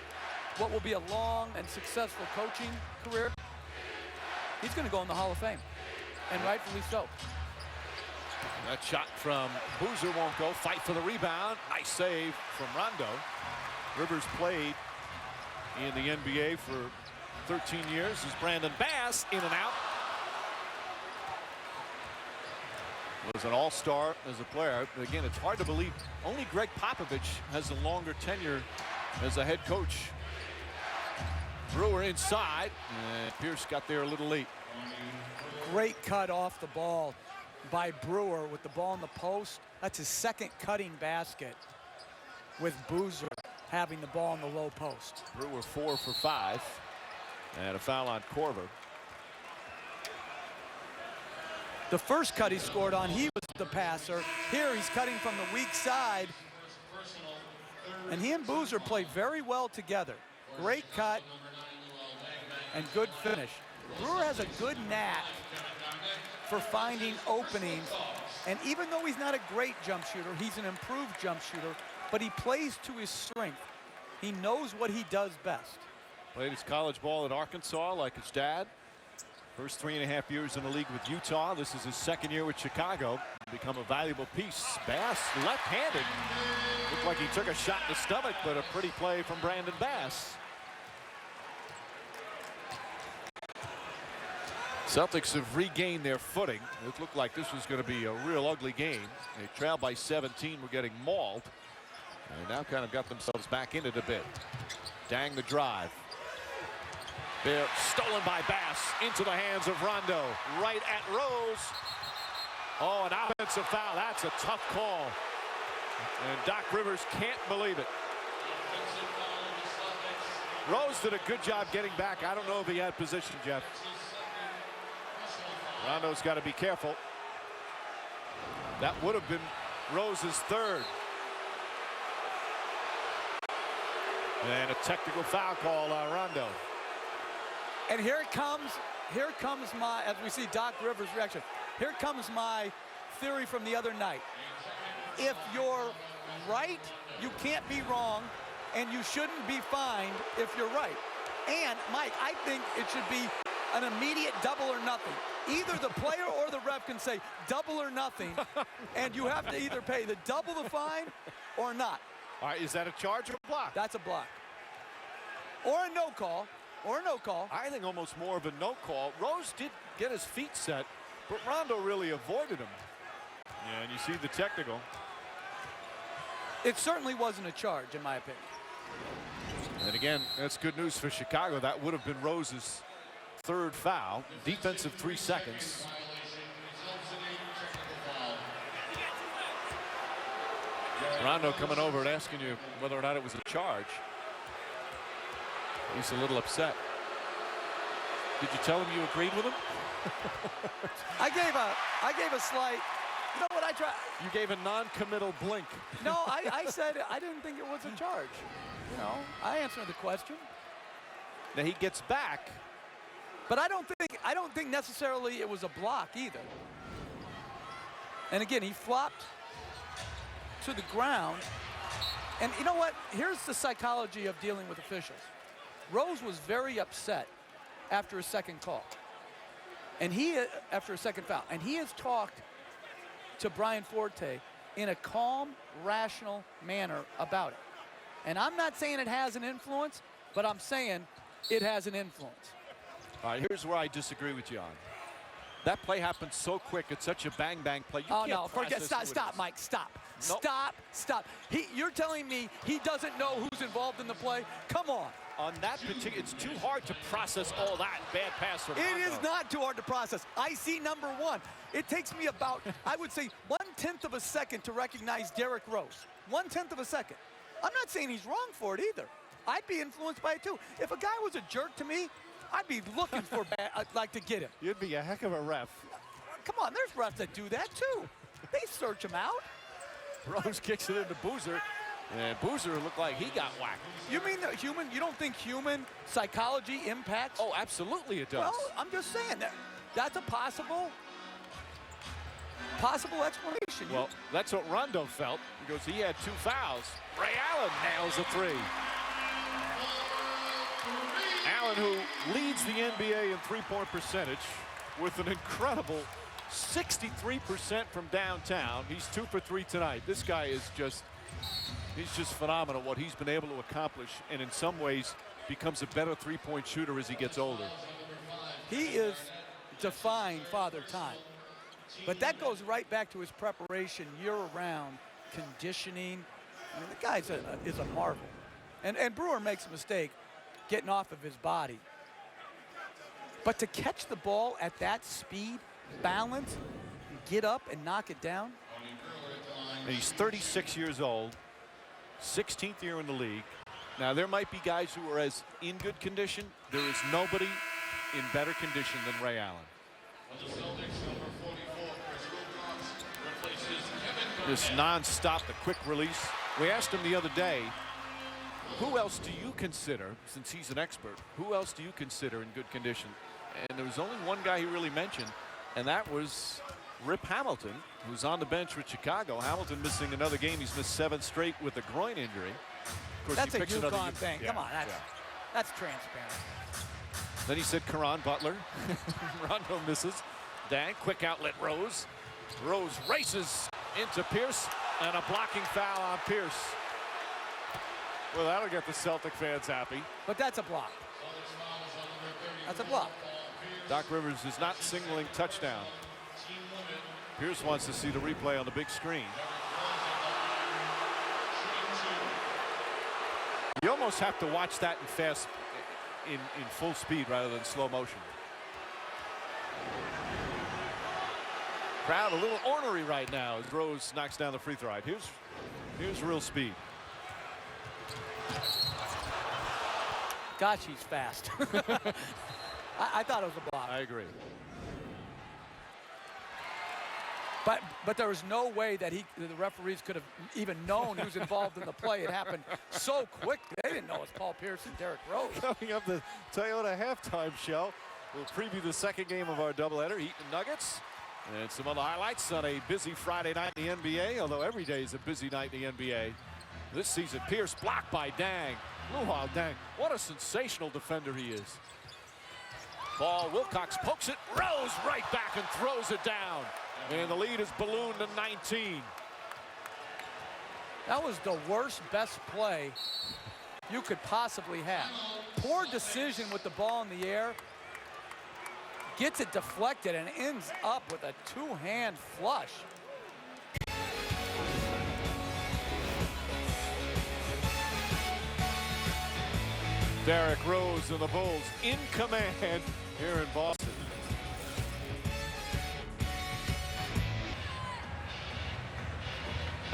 what will be a long and successful coaching career, he's going to go in the Hall of Fame, and rightfully so. That shot from Boozer won't go. Fight for the rebound. Nice save from Rondo. Rivers played in the NBA for 13 years as Brandon Bass in and out. Was an all-star as a player. Again, it's hard to believe only Greg Popovich has a longer tenure as a head coach. Brewer inside, and Pierce got there a little late. Great cut off the ball by Brewer with the ball in the post. That's his second cutting basket with Boozer having the ball in the low post. Brewer 4 for 5, and a foul on Korver. The first cut he scored on, he was the passer. Here he's cutting from the weak side. And he and Boozer played very well together. Great cut and good finish. Brewer has a good knack for finding openings. And even though he's not a great jump shooter, he's an improved jump shooter, but he plays to his strength. He knows what he does best. Played his college ball at Arkansas like his dad. First 3.5 years in the league with Utah. This is his second year with Chicago. Become a valuable piece. Bass left-handed. Looked like he took a shot in the stomach, but a pretty play from Brandon Bass. Celtics have regained their footing. It looked like this was going to be a real ugly game. They trailed by 17. We're getting mauled. And now kind of got themselves back in it a bit. Dang the drive. They're stolen by Bass into the hands of Rondo. Right at Rose. Oh, an offensive foul. That's a tough call. And Doc Rivers can't believe it. Rose did a good job getting back. I don't know if he had position, Jeff. Rondo's got to be careful. That would have been Rose's third. And a technical foul call on Rondo. And here comes my, as we see Doc Rivers' reaction, here comes my theory from the other night. If you're right, you can't be wrong, and you shouldn't be fined if you're right. And, Mike, I think it should be an immediate double or nothing. Either the player or the ref can say double or nothing, and you have to either pay the double the fine or not. All right, is that a charge or a block? That's a block. Or a no call. Or a no call. I think almost more of a no call. Rose did get his feet set, but Rondo really avoided him. Yeah, and you see the technical. It certainly wasn't a charge, in my opinion. And again, that's good news for Chicago. That would have been Rose's third foul. Defensive 3 seconds. Rondo coming over and asking you whether or not it was a charge. He's a little upset. Did you tell him you agreed with him? I gave a slight. You know what I tried? You gave a non-committal blink. No, I said I didn't think it was a charge. You know, I answered the question. Now he gets back. But I don't think necessarily it was a block either. And again, he flopped to the ground. And you know what? Here's the psychology of dealing with officials. Rose was very upset after a second call. And after a second foul. And he has talked to Brian Forte in a calm, rational manner about it. And I'm not saying it has an influence, but I'm saying it has an influence. All right, here's where I disagree with you on. That play happened so quick. It's such a bang-bang play. You can't forget. process Stop, Mike. Stop. Nope. Stop. You're telling me he doesn't know who's involved in the play? Come on. On that particular, it's too hard to process all that bad pass from Rondo. It is not too hard to process. I see number one. It takes me about, I would say, 1/10 of a second to recognize Derrick Rose. 1/10 of a second. I'm not saying he's wrong for it either. I'd be influenced by it too. If a guy was a jerk to me, I'd be looking for like to get him. You'd be a heck of a ref. Come on, there's refs that do that too. They search him out. Rose kicks it into Boozer, and Boozer looked like he got whacked. You mean that you don't think human psychology impacts? Oh, absolutely it does. Well, I'm just saying that's a possible explanation. Well, that's what Rondo felt because he had 2 fouls. Ray Allen nails a 3. Allen, who leads the NBA in three-point percentage with an incredible 63% from downtown. He's 2 for 3 tonight. This guy is he's just phenomenal what he's been able to accomplish, and in some ways becomes a better three-point shooter as he gets older. He is defying Father Time. But that goes right back to his preparation year-round, conditioning. I mean, the guy is a marvel. And Brewer makes a mistake getting off of his body. But to catch the ball at that speed, balance, get up and knock it down. And he's 36 years old, 16th year in the league. Now, there might be guys who are as in good condition. There is nobody in better condition than Ray Allen. This non-stop, the quick release. We asked him the other day, who else do you consider, since he's an expert, who else do you consider in good condition? And there was only one guy he really mentioned, and that was Rip Hamilton, who's on the bench with Chicago. Hamilton missing another game. He's missed 7 straight with a groin injury. Of course, that's he a picks another UConn thing. Yeah, Come on, that's transparent. Then he said Caron Butler. Rondo misses. Dang, quick outlet Rose. Rose races into Pierce, and a blocking foul on Pierce. Well, that'll get the Celtic fans happy. But that's a block. That's a block. Doc Rivers is not signaling touchdown. Pierce wants to see the replay on the big screen. You almost have to watch that in full speed rather than slow motion. Crowd a little ornery right now as Rose knocks down the free throw. Here's real speed. Gosh, he's fast. I thought it was a block. I agree. But there was no way that the referees could have even known who's involved in the play. It happened so quick. They didn't know it was Paul Pierce and Derrick Rose. Coming up the Toyota halftime show, we'll preview the second game of our doubleheader, Heat and Nuggets. And some other highlights on a busy Friday night in the NBA, although every day is a busy night in the NBA. This season, Pierce blocked by Dang. Luol Deng, what a sensational defender he is. Ball, Wilcox pokes it, Rose right back and throws it down. And the lead is ballooned to 19. That was the worst, best play you could possibly have. Poor decision with the ball in the air. Gets it deflected and ends up with a 2-hand flush. Derrick Rose and the Bulls in command here in Boston.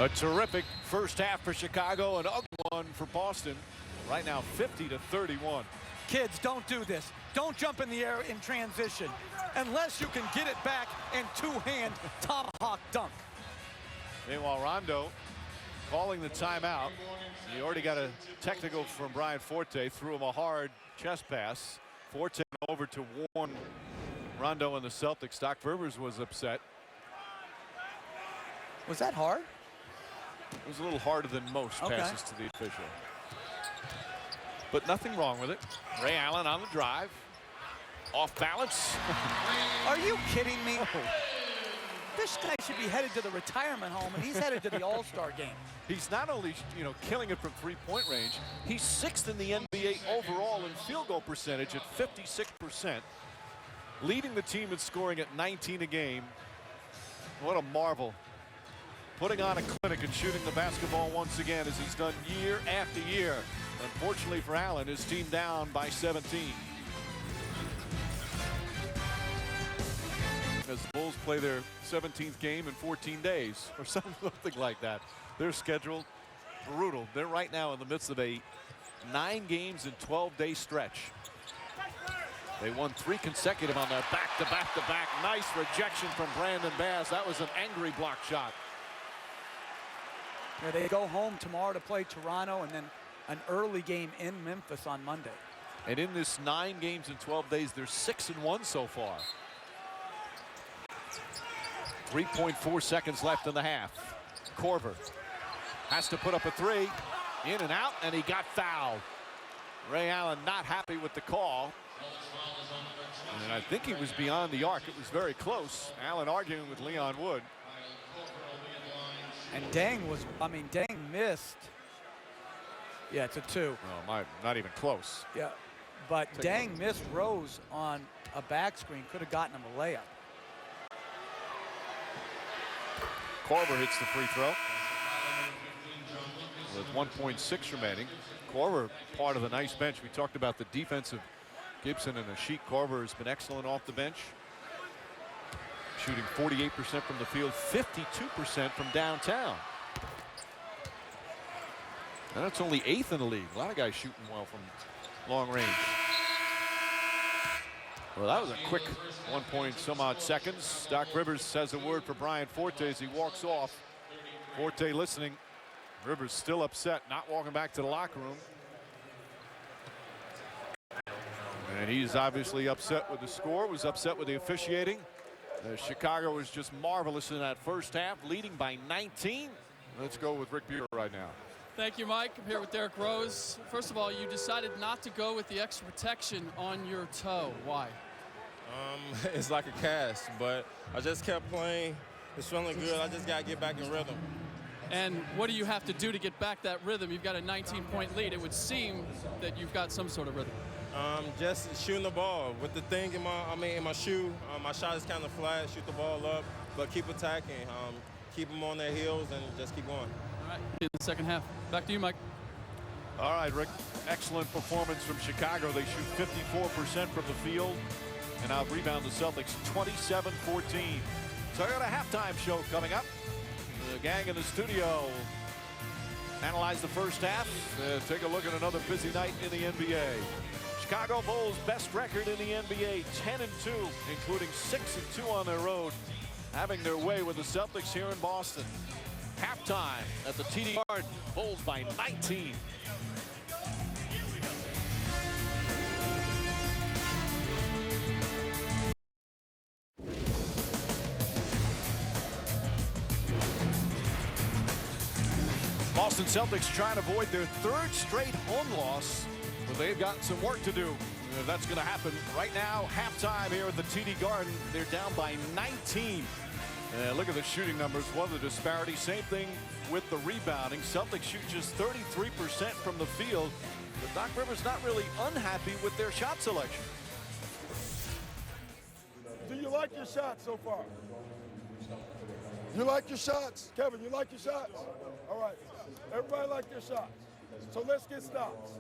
A terrific first half for Chicago, an ugly one for Boston. Right now 50-31. Kids, don't do this. Don't jump in the air in transition unless you can get it back and two-hand tomahawk dunk. Meanwhile, Rondo calling the timeout. He already got a technical from Brian Forte, threw him a hard chest pass. Forte over to warn Rondo and the Celtics. Doc Rivers was upset. Was that hard? It was a little harder than most passes to the official. But nothing wrong with it. Ray Allen on the drive. Off balance. Are you kidding me? This guy should be headed to the retirement home, and he's headed to the All-Star game. He's not only, killing it from three-point range, he's 6th in the NBA overall in field goal percentage at 56%, leading the team in scoring at 19 a game. What a marvel. Putting on a clinic and shooting the basketball once again, as he's done year after year. Unfortunately for Allen, his team down by 17. As the Bulls play their 17th game in 14 days or something like that. Their schedule brutal. They're right now in the midst of a 9 games and 12-day stretch. They won 3 consecutive on that back-to-back-to-back. Nice rejection from Brandon Bass. That was an angry block shot. Yeah, they go home tomorrow to play Toronto and then an early game in Memphis on Monday. And in this 9 games in 12 days, they're 6-1 so far. 3.4 seconds left in the half. Korver has to put up a 3. In and out, and he got fouled. Ray Allen not happy with the call. And I think he was beyond the arc. It was very close. Allen arguing with Leon Wood. And Dang missed. Yeah, it's a 2. No, not even close. Yeah, but Dang missed Rose on a back screen. Could have gotten him a layup. Korver hits the free throw with 1.6 remaining. Korver part of the nice bench. We talked about the defensive Gibson and Ashik. Korver has been excellent off the bench, shooting 48% from the field, 52% from downtown. And that's only 8th in the league. A lot of guys shooting well from long range. Well, that was a quick 1 point some odd seconds. Doc Rivers says a word for Brian Forte as he walks off. Forte listening. Rivers still upset, not walking back to the locker room. And he's obviously upset with the score, was upset with the officiating. Chicago was just marvelous in that first half, leading by 19. Let's go with Rick Buer right now. Thank you, Mike. I'm here with Derrick Rose. First of all, you decided not to go with the extra protection on your toe. Why? It's like a cast, but I just kept playing. It's feeling good. I just got to get back in rhythm. And what do you have to do to get back that rhythm? You've got a 19-point lead. It would seem that you've got some sort of rhythm. Just shooting the ball with the thing in my shoe. My shot is kind of flat. Shoot the ball up, but keep attacking. Keep them on their heels and just keep going. All right, in the second half. Back to you, Mike. All right, Rick. Excellent performance from Chicago. They shoot 54% from the field and out-rebound the Celtics 27-14. So I got a halftime show coming up. The gang in the studio analyze the first half. Take a look at another busy night in the NBA. Chicago Bulls best record in the NBA, 10-2, including 6-2 on their road, having their way with the Celtics here in Boston. Halftime at the TD Garden, Bulls by 19. Boston Celtics trying to avoid their 3rd straight home loss, but they've got some work to do. That's going to happen right now. Halftime here at the TD Garden. They're down by 19. Look at the shooting numbers. What a disparity. Same thing with the rebounding. Celtics shoot just 33% from the field. But Doc Rivers not really unhappy with their shot selection. Do you like your shots so far? You like your shots? Kevin, you like your shots? All right. Everybody like their shots. So let's get stops.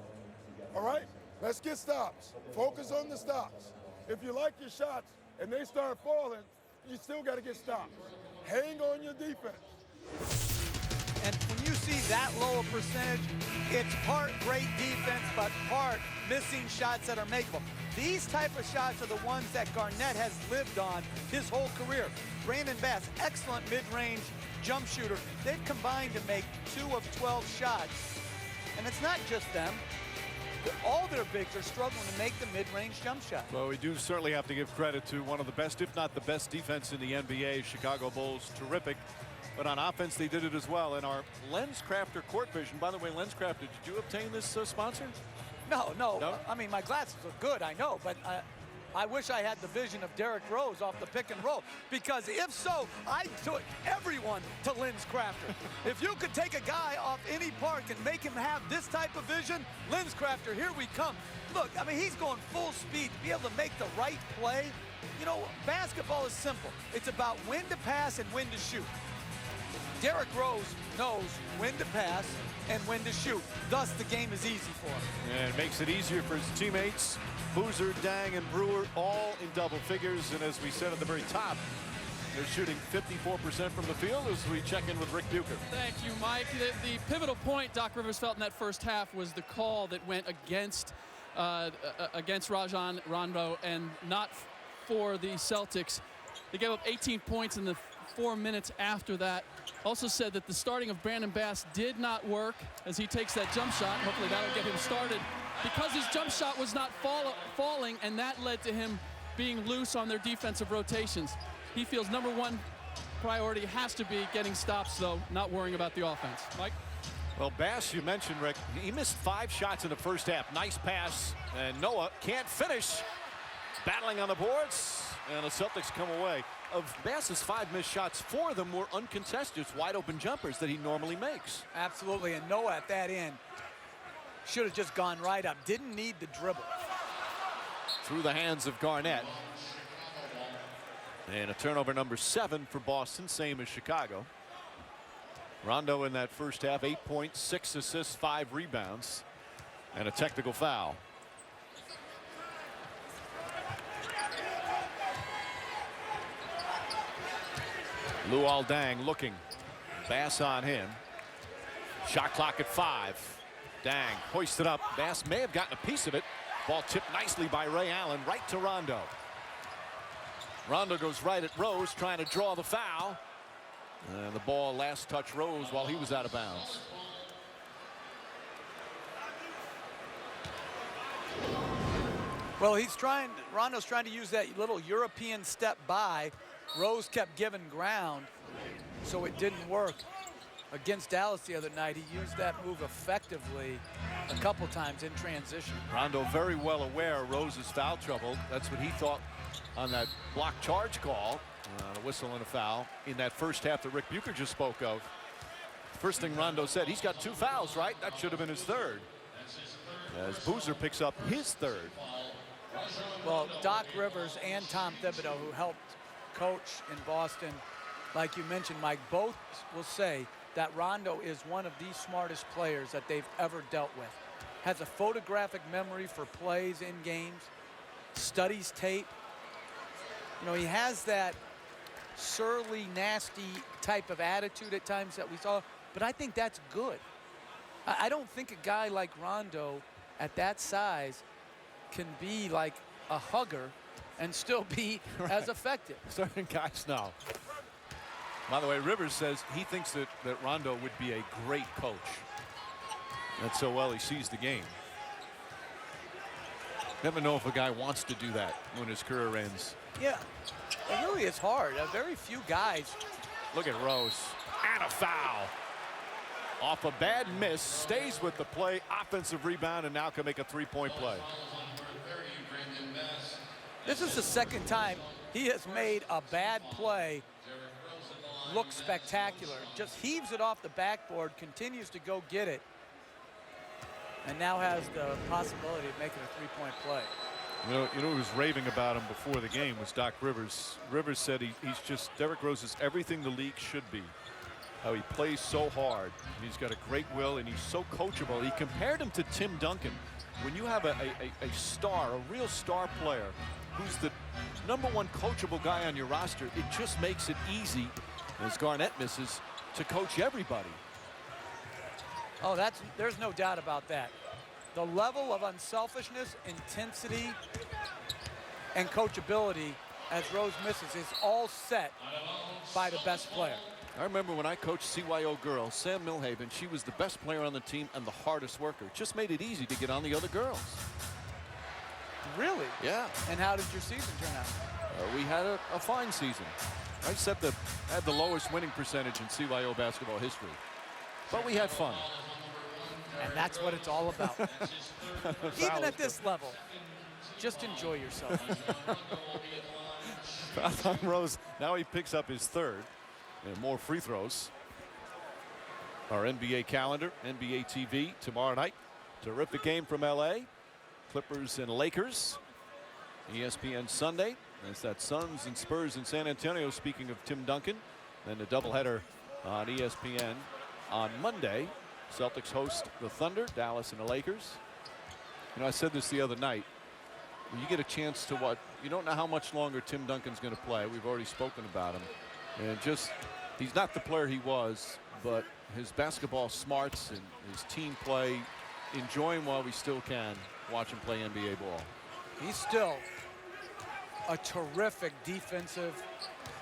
All right? Let's get stops. Focus on the stops. If you like your shots and they start falling, you still got to get stops. Hang on your defense. And when you see that low a percentage, it's part great defense, but part missing shots that are makeable. These type of shots are the ones that Garnett has lived on his whole career. Brandon Bass, excellent mid-range jump shooter. They've combined to make 2 of 12 shots. And it's not just them. All their bigs are struggling to make the mid-range jump shot. Well, we do certainly have to give credit to one of the best, if not the best defense in the NBA. Chicago Bulls, terrific. But on offense, they did it as well. And our LensCrafter Court Vision, by the way, LensCrafter, did you obtain this sponsor? No. I mean, my glasses are good, I know, but I wish I had the vision of Derrick Rose off the pick and roll, because if so, I took everyone to LensCrafter. If you could take a guy off any park and make him have this type of vision, LensCrafter, here we come. Look, I mean, he's going full speed to be able to make the right play. You know, basketball is simple. It's about when to pass and when to shoot. Derrick Rose knows when to pass and when to shoot. Thus, the game is easy for him. And it makes it easier for his teammates. Boozer, Dang, and Brewer all in double figures. And as we said at the very top, they're shooting 54% from the field as we check in with Rick Bucher. Thank you, Mike. The pivotal point Doc Rivers felt in that first half was the call that went against Rajon Rondo and not for the Celtics. They gave up 18 points in the 4 minutes after that. Also said that the starting of Brandon Bass did not work as he takes that jump shot. Hopefully that'll get him started, because his jump shot was not falling, and that led to him being loose on their defensive rotations. He feels number one priority has to be getting stops, though, not worrying about the offense. Mike? Well, Bass, you mentioned, Rick, he missed 5 shots in the first half. Nice pass, and Noah can't finish. Battling on the boards, and the Celtics come away. Of Bass's 5 missed shots, 4 of them were uncontested, wide open jumpers that he normally makes. Absolutely, and Noah at that end should have just gone right up. Didn't need the dribble. Through the hands of Garnett. And a turnover number 7 for Boston, same as Chicago. Rondo in that first half, 8 points, 6 assists, 5 rebounds, and a technical foul. Luol Deng looking. Bass on him. Shot clock at 5. Deng hoisted up. Bass may have gotten a piece of it. Ball tipped nicely by Ray Allen right to Rondo. Rondo goes right at Rose, trying to draw the foul. And the ball last touch Rose while he was out of bounds. Well, Rondo's trying to use that little European step by. Rose kept giving ground, so it didn't work. Against Dallas the other night, he used that move effectively a couple times in transition. Rondo very well aware of Rose's foul trouble. That's what he thought on that block charge call. A whistle and a foul in that first half that Rick Bucher just spoke of. First thing Rondo said, he's got 2 fouls, right? That should have been his 3rd. As Boozer picks up his 3rd. Well, Doc Rivers and Tom Thibodeau, who helped coach in Boston, like you mentioned, Mike, both will say that Rondo is one of the smartest players that they've ever dealt with. Has a photographic memory for plays in games, studies tape. You know, he has that surly, nasty type of attitude at times that we saw, but I think that's good. I don't think a guy like Rondo at that size can be like a hugger and still be as effective. Certain guys now. By the way, Rivers says he thinks that Rondo would be a great coach. That's so well he sees the game. Never know if a guy wants to do that when his career ends. Yeah, it really is hard. Very few guys. Look at Rose. And a foul. Off a bad miss, stays with the play, offensive rebound, and now can make a 3-point play. This is the second time he has made a bad play look spectacular. Just heaves it off the backboard, continues to go get it, and now has the possibility of making a 3-point play. You know who was raving about him before the game was Doc Rivers. Rivers said he's just, Derrick Rose is everything the league should be. How he plays so hard. He's got a great will, and he's so coachable. He compared him to Tim Duncan. When you have a star, a real star player, who's the #1 coachable guy on your roster, it just makes it easy, as Garnett misses, to coach everybody. Oh, there's no doubt about that. The level of unselfishness, intensity, and coachability as Rose misses is all set by the best player. I remember when I coached CYO girls, Sam Milhaven, she was the best player on the team and the hardest worker. Just made it easy to get on the other girls. Really? Yeah. And how did your season turn out? We had a fine season. I had the lowest winning percentage in CYO basketball history. But we had fun. And that's what it's all about. Even at this level, just enjoy yourself. Foul on Rose. Now he picks up his third. And more free throws. Our NBA calendar, NBA TV tomorrow night. Terrific game from LA. Clippers and Lakers. ESPN Sunday. That's that Suns and Spurs in San Antonio, speaking of Tim Duncan. Then the doubleheader on ESPN on Monday. Celtics host the Thunder, Dallas and the Lakers. You know, I said this the other night. When you get a chance to watch, you don't know how much longer Tim Duncan's going to play. We've already spoken about him. And just, he's not the player he was, but his basketball smarts and his team play, enjoy him while we still can watch him play NBA ball. He's still a terrific defensive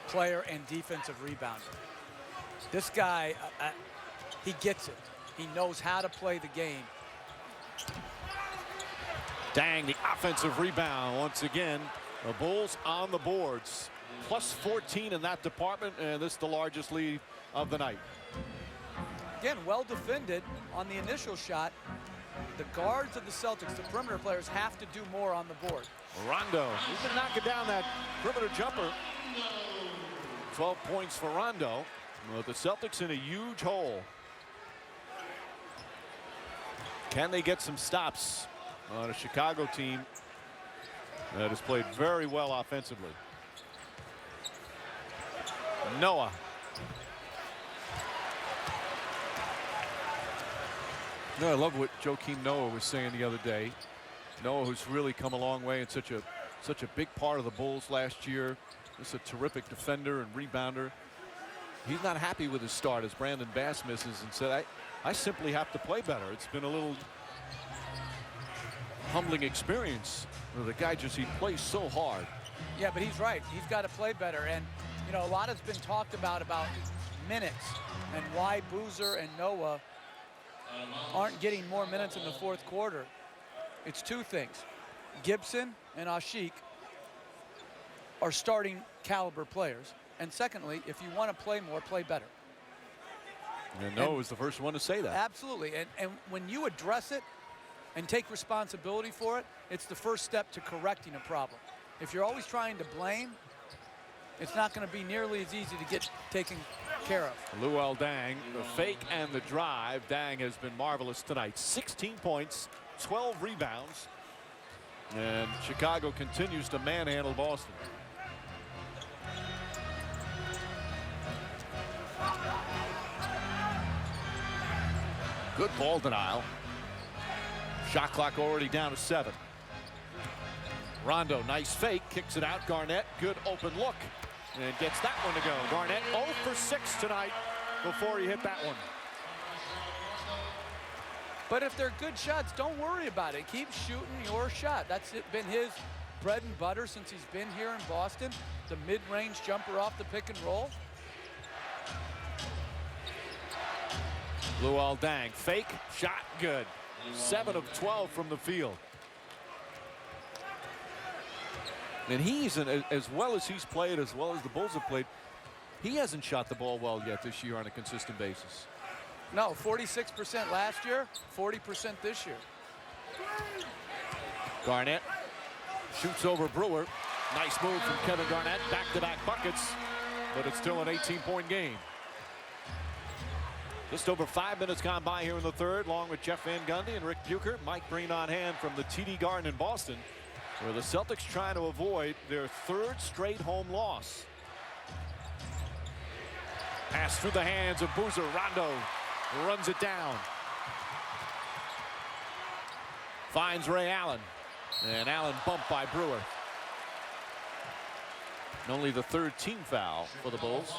player and defensive rebounder. This guy, he gets it. He knows how to play the game. Dang, the offensive rebound once again. The Bulls on the boards. Plus 14 in that department, and this is the largest lead of the night. Again, well defended on the initial shot. The guards of the Celtics, the perimeter players, have to do more on the board. Rondo, he's been knocking down that perimeter jumper. 12 points for Rondo. Well, the Celtics in a huge hole. Can they get some stops on a Chicago team that has played very well offensively? Noah. You know, I love what Joakim Noah was saying the other day. Noah, who's really come a long way and such a big part of the Bulls last year. Just a terrific defender and rebounder. He's not happy with his start as Brandon Bass misses and said, I simply have to play better. It's been a little humbling experience. The guy he plays so hard. Yeah, but he's right. He's got to play better. And, you know, a lot has been talked about minutes and why Boozer and Noah aren't getting more minutes in the fourth quarter. It's two things. Gibson and Asik are starting caliber players. And secondly, if you want to play more, play better. And Noah was the first one to say that. Absolutely. And when you address it and take responsibility for it, it's the first step to correcting a problem. If you're always trying to blame, it's not going to be nearly as easy to get taken care of. Luol Deng, the fake and the drive. Deng has been marvelous tonight. 16 points, 12 rebounds. And Chicago continues to manhandle Boston. Good ball denial. Shot clock already down to 7. Rondo, nice fake, kicks it out. Garnett, good open look, and gets that one to go. Garnett 0 for 6 tonight before he hit that one. But if they're good shots, don't worry about it. Keep shooting your shot. That's been his bread and butter since he's been here in Boston. The mid-range jumper off the pick and roll. Luol Deng, fake, shot good. 7 of 12 from the field. And he's, as well as he's played, as well as the Bulls have played, he hasn't shot the ball well yet this year on a consistent basis. No, 46% last year, 40% this year. Garnett shoots over Brewer. Nice move from Kevin Garnett. Back-to-back buckets, but it's still an 18-point game. Just over 5 minutes gone by here in the third, along with Jeff Van Gundy and Rick Bucher. Mike Breen on hand from the TD Garden in Boston, where the Celtics trying to avoid their 3rd straight home loss. Pass through the hands of Boozer. Rondo runs it down. Finds Ray Allen. And Allen bumped by Brewer. And only the 3rd team foul for the Bulls.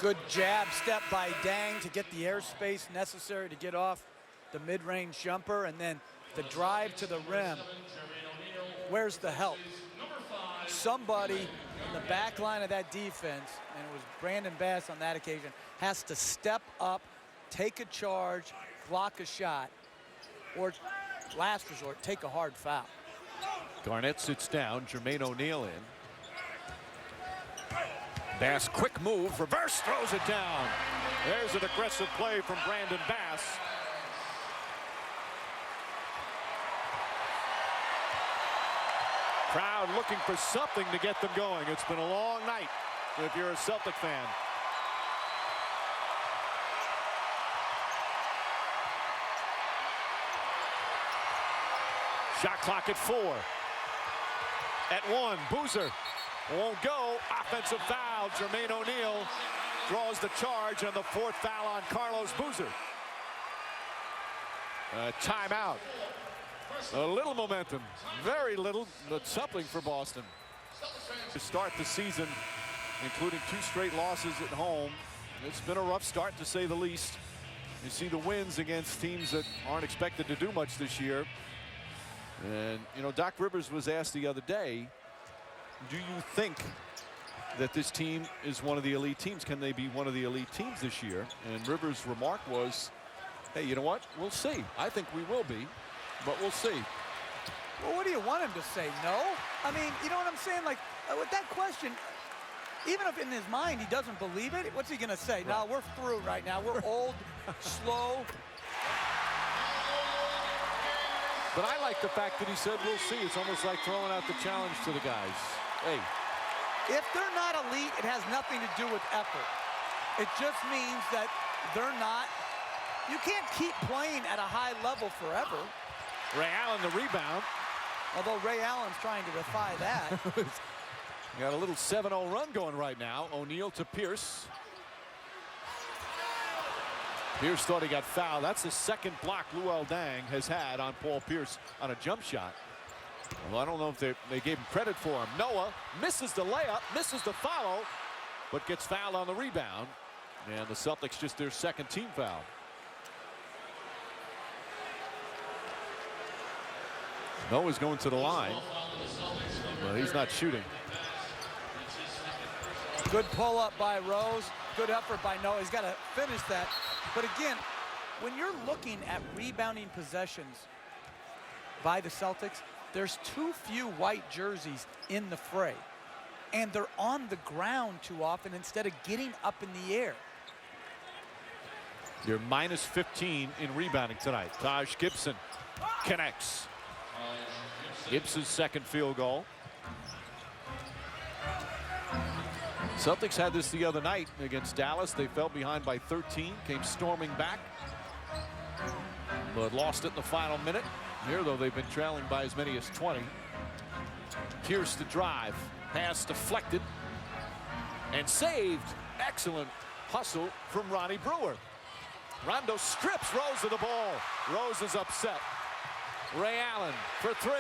Good jab step by Dang to get the airspace necessary to get off the mid-range jumper, and then the drive to the rim. Where's the help? Somebody in the back line of that defense, and it was Brandon Bass on that occasion, has to step up, take a charge, block a shot, or last resort, take a hard foul. Garnett sits down, Jermaine O'Neal in. Bass, quick move, reverse, throws it down. There's an aggressive play from Brandon Bass. Crowd looking for something to get them going. It's been a long night if you're a Celtic fan. Shot clock at 4. At 1, Boozer won't go. Offensive foul. Jermaine O'Neal draws the charge, and the 4th foul on Carlos Boozer. Timeout. A little momentum, very little, but something for Boston. To start the season, including 2 straight losses at home. It's been a rough start, to say the least. You see the wins against teams that aren't expected to do much this year. And, you know, Doc Rivers was asked the other day, do you think that this team is one of the elite teams? Can they be one of the elite teams this year? And Rivers' remark was, hey, you know what? We'll see. I think we will be, but we'll see. Well, what do you want him to say? No? I mean, you know what I'm saying? Like, with that question, even if in his mind he doesn't believe it, what's he going to say? Right. No, we're through right now. We're old, slow. But I like the fact that he said, we'll see. It's almost like throwing out the challenge to the guys. Hey. If they're not elite, it has nothing to do with effort. It just means that they're not. You can't keep playing at a high level forever. Ray Allen the rebound. Although Ray Allen's trying to defy that. Got a little 7-0 run going right now. O'Neal to Pierce. Pierce thought he got fouled. That's the second block Luol Deng has had on Paul Pierce on a jump shot. Well, I don't know if they gave him credit for him. Noah misses the layup, misses the follow, but gets fouled on the rebound. And the Celtics just their second team foul. Noah's going to the line, but he's not shooting. Good pull up by Rose. Good effort by Noah. He's got to finish that. But again, when you're looking at rebounding possessions by the Celtics, there's too few white jerseys in the fray. And they're on the ground too often instead of getting up in the air. You're minus 15 in rebounding tonight. Taj Gibson connects. Gibson's second field goal. Celtics had this the other night against Dallas. They fell behind by 13, came storming back, but lost it in the final minute. Here, though, they've been trailing by as many as 20. Pierce to drive. Pass deflected and saved. Excellent hustle from Ronnie Brewer. Rondo strips Rose of the ball. Rose is upset. Ray Allen for 3.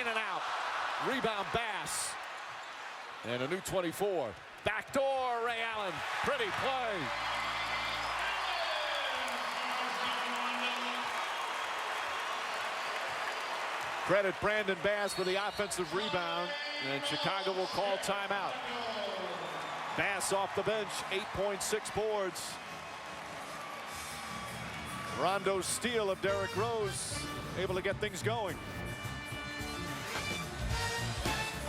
In and out. Rebound Bass. And a new 24. Backdoor Ray Allen. Pretty play. Credit Brandon Bass for the offensive rebound. And Chicago will call timeout. Bass off the bench. 8.6 boards. Rondo's steal of Derrick Rose. Able to get things going.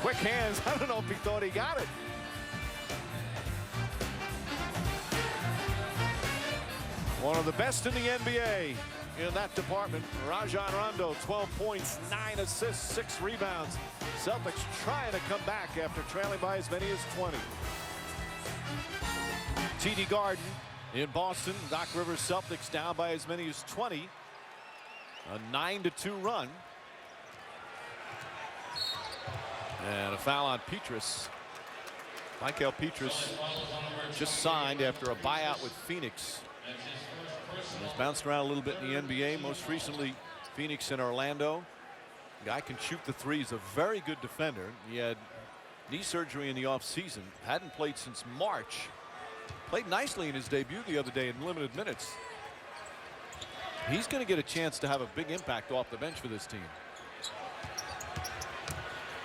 Quick hands. I don't know if he thought he got it. One of the best in the NBA in that department. Rajon Rondo, 12 points, 9 assists, 6 rebounds. Celtics trying to come back after trailing by as many as 20. TD Garden in Boston. Doc Rivers Celtics down by as many as 20. A 9-2 run. And a foul on Petrus. Michael Petrus just signed after a buyout with Phoenix. He's bounced around a little bit in the NBA. Most recently, Phoenix and Orlando. Guy can shoot the three. He's a very good defender. He had knee surgery in the offseason. Hadn't played since March. Played nicely in his debut the other day in limited minutes. He's going to get a chance to have a big impact off the bench for this team.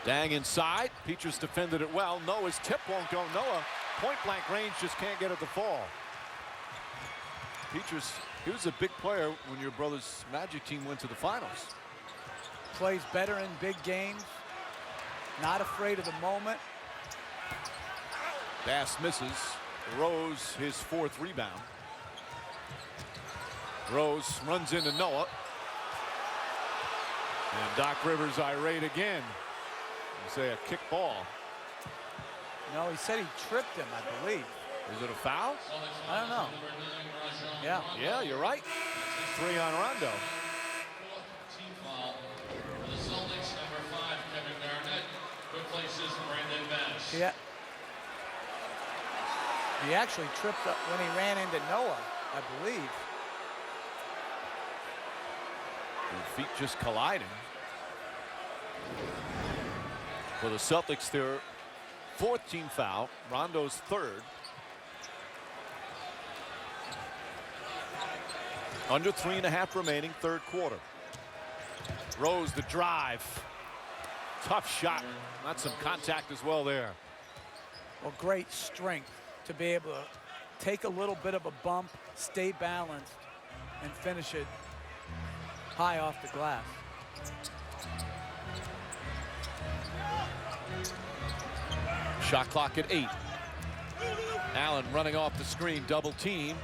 Dang inside. Petrus defended it well. Noah's tip won't go. Noah, point blank range, just can't get it to fall. Petrus, he was a big player when your brother's Magic team went to the finals. Plays better in big games. Not afraid of the moment. Bass misses. Rose, his 4th rebound. Rose runs into Noah. And Doc Rivers irate again. You say a kick ball. No, he said he tripped him, I believe. Is it a foul? I don't know. Yeah. Yeah, you're right. 3 on Rondo. Team foul for the Celtics, number 5, Kevin Garnett, replaces Brandon Bass. Yeah. He actually tripped up when he ran into Noah, I believe. Their feet just colliding. For the Celtics, their 4th team foul. Rondo's 3rd. Under 3.5 remaining, 3rd quarter. Rose the drive. Tough shot. Not some contact as well there. Well, great strength to be able to take a little bit of a bump, stay balanced, and finish it high off the glass. Shot clock at 8. Allen running off the screen, double team.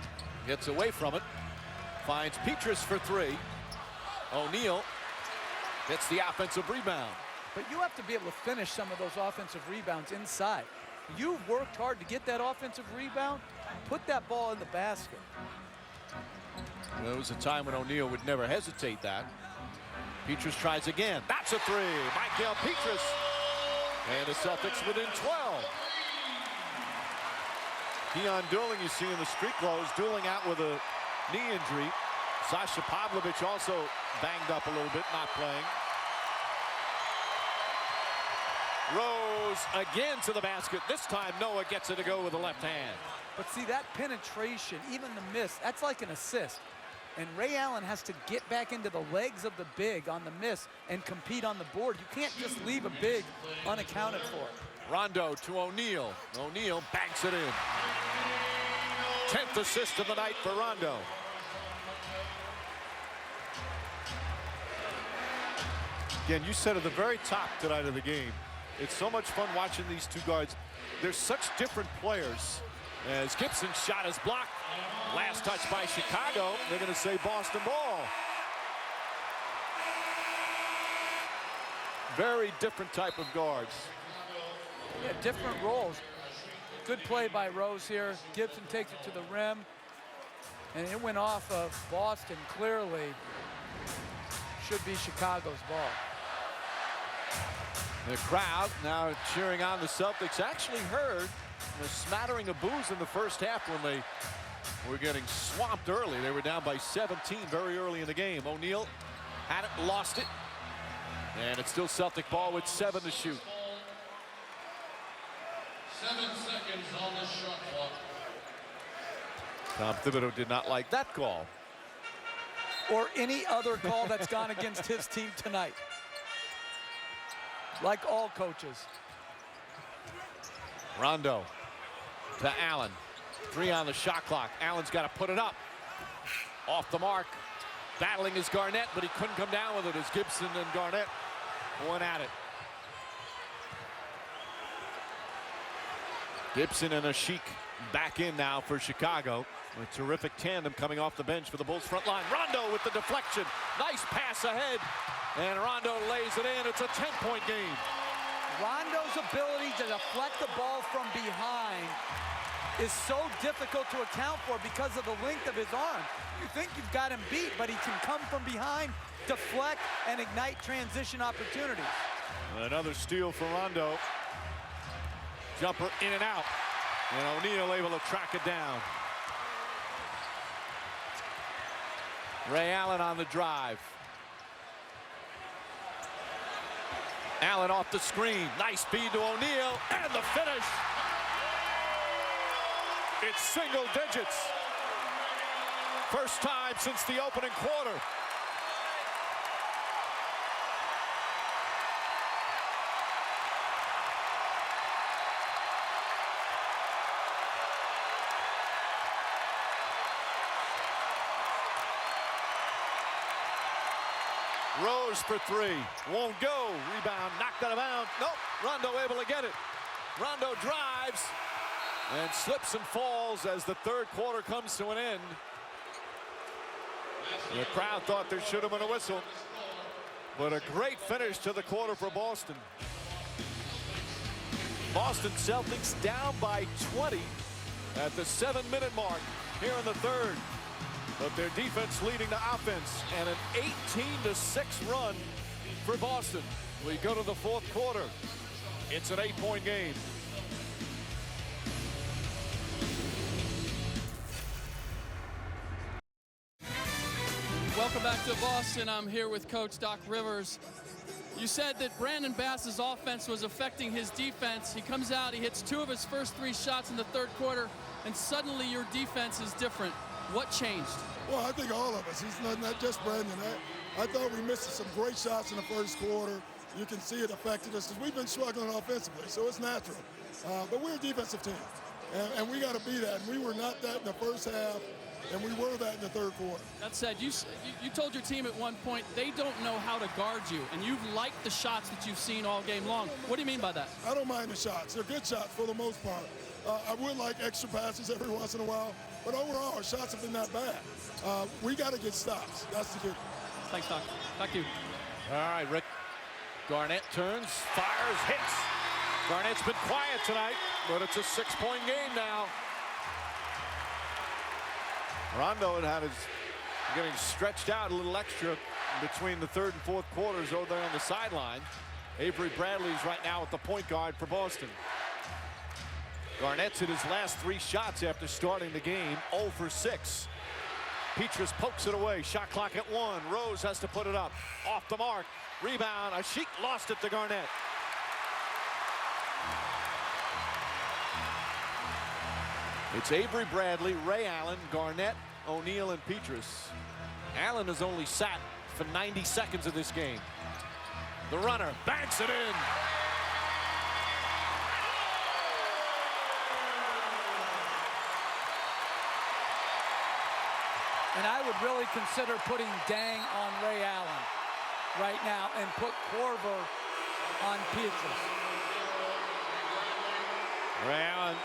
Gets away from it. Finds Petrus for 3. O'Neal gets the offensive rebound. But you have to be able to finish some of those offensive rebounds inside. You've worked hard to get that offensive rebound. Put that ball in the basket. There was a time when O'Neal would never hesitate that. Petrus tries again. That's a 3. Michael Petrus. And the Celtics within 12. Keon Dooling, you see in the street clothes, Dooling out with a knee injury. Sasha Pavlovich also banged up a little bit, not playing. Rose again to the basket. This time Noah gets it to go with the left hand. But see, that penetration, even the miss, that's like an assist. And Ray Allen has to get back into the legs of the big on the miss and compete on the board. You can't just leave a big unaccounted for. Rondo to O'Neal. O'Neal banks it in. 10th assist of the night for Rondo. Again, you said at the very top tonight of the game, it's so much fun watching these two guards. They're such different players. As Gibson's shot is blocked. Last touch by Chicago. They're going to say Boston ball. Very different type of guards. Yeah, different roles. Good play by Rose here. Gibson takes it to the rim. And it went off of Boston clearly. Should be Chicago's ball. The crowd now cheering on the Celtics. Actually heard a smattering of boos in the first half when they were getting swamped early. They were down by 17 very early in the game. O'Neal had it, lost it. And it's still Celtic ball with 7 to shoot. 7 seconds on the shot clock. Tom Thibodeau did not like that call. Or any other call that's gone against his team tonight. Like all coaches. Rondo to Allen. 3 on the shot clock. Allen's got to put it up. Off the mark. Battling is Garnett, but he couldn't come down with it as Gibson and Garnett went at it. Gibson and Ashik back in now for Chicago. A terrific tandem coming off the bench for the Bulls front line. Rondo with the deflection. Nice pass ahead. And Rondo lays it in. It's a 10-point game. Rondo's ability to deflect the ball from behind is so difficult to account for because of the length of his arm. You think you've got him beat, but he can come from behind, deflect, and ignite transition opportunities. Another steal for Rondo. Jumper in and out. And O'Neal able to track it down. Ray Allen on the drive. Allen off the screen. Nice feed to O'Neal. And the finish. It's single digits. First time since the opening quarter. Rose for three. Won't go. Rebound knocked out of bounds. Nope. Rondo able to get it. Rondo drives and slips and falls as the third quarter comes to an end. The crowd thought there should have been a whistle. But a great finish to the quarter for Boston. Boston Celtics down by 20 at the 7-minute mark here in the third. But their defense leading to offense, and an 18-6 run for Boston. We go to the fourth quarter. It's an 8-point game. Welcome back to Boston. I'm here with Coach Doc Rivers. You said that Brandon Bass's offense was affecting his defense. He comes out, he hits 2 of his first 3 shots in the third quarter, and suddenly your defense is different. What changed? Well, I think all of us. He's not just Brandon. I thought we missed some great shots in the first quarter. You can see it affected us because we've been struggling offensively, so it's natural. But we're a defensive team, and we got to be that. And we were not that in the first half, and we were that in the third quarter. That said, you told your team at one point they don't know how to guard you, and you've liked the shots that you've seen all game long. What do you mean by that? I don't mind the shots. They're good shots for the most part. I would like extra passes every once in a while, but overall, our shots have been not bad. We got to get stops. That's the key. Thanks, Doc. Back to you. All right, Rick. Garnett turns, fires, hits. Garnett's been quiet tonight, but it's a 6-point game now. Rondo had his getting stretched out a little extra between the third and fourth quarters over there on the sideline. Avery Bradley's right now at the point guard for Boston. Garnett's hit his last 3 shots after starting the game, 0 for 6. Petrus pokes it away, shot clock at 1. Rose has to put it up, off the mark. Rebound, Ashik lost it to Garnett. It's Avery Bradley, Ray Allen, Garnett, O'Neal, and Petrus. Allen has only sat for 90 seconds of this game. The runner banks it in. And I would really consider putting Dang on Ray Allen right now and put Korver on Petrus. Ray Allen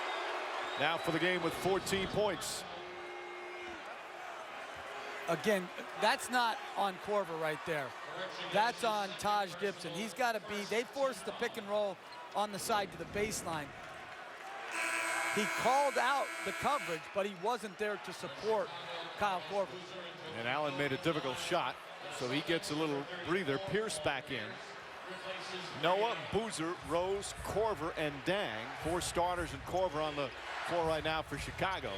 now for the game with 14 points. Again, that's not on Korver right there. That's on Taj Gibson. He's got to be, they forced the pick and roll on the side to the baseline. He called out the coverage, but he wasn't there to support Kyle Korver. And Allen made a difficult shot, so he gets a little breather. Pierce back in. Noah, Boozer, Rose, Korver, and Dang. 4 starters and Korver on the floor right now for Chicago.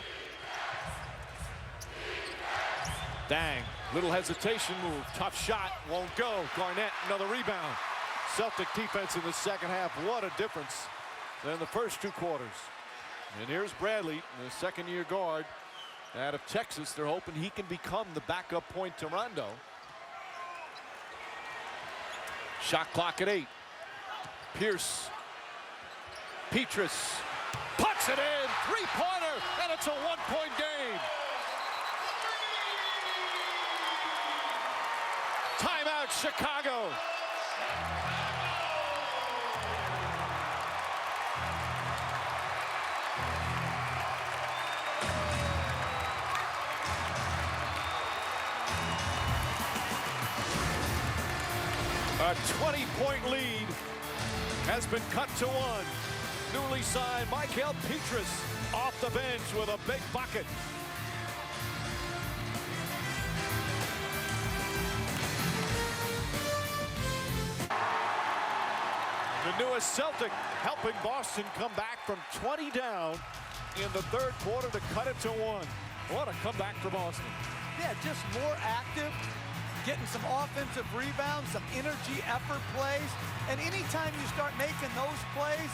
Dang, little hesitation move. Tough shot, won't go. Garnett, another rebound. Celtic defense in the second half. What a difference than the first 2 quarters. And here's Bradley, the second-year guard out of Texas. They're hoping he can become the backup point to Rondo. Shot clock at 8. Pierce. Petrus puts it in. 3-pointer, and it's a 1-point game. Timeout, Chicago. A 20-point lead has been cut to 1. Newly signed Michael Petrus off the bench with a big bucket. The newest Celtic helping Boston come back from 20 down in the third quarter to cut it to 1. What a comeback for Boston. Yeah, just more active, getting some offensive rebounds, some energy, effort plays. And anytime you start making those plays,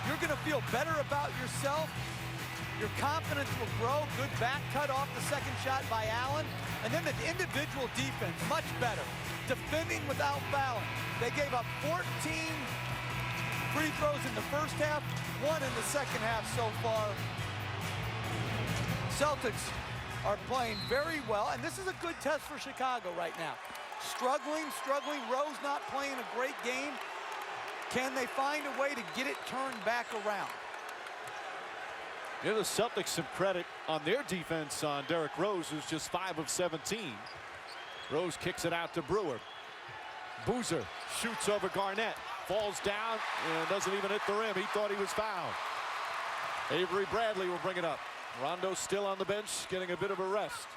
you're going to feel better about yourself. your confidence will grow. Good back cut off the second shot by Allen. And then the individual defense, much better. Defending without fouling. They gave up 14 free throws in the first half, 1 in the second half so far. Celtics are playing very well, and this is a good test for Chicago right now. Struggling. Rose not playing a great game. Can they find a way to get it turned back around? Give the Celtics some credit on their defense on Derrick Rose, who's just 5 of 17. Rose kicks it out to Brewer. Boozer shoots over Garnett. Falls down and doesn't even hit the rim. He thought he was fouled. Avery Bradley will bring it up. Rondo still on the bench, getting a bit of a rest.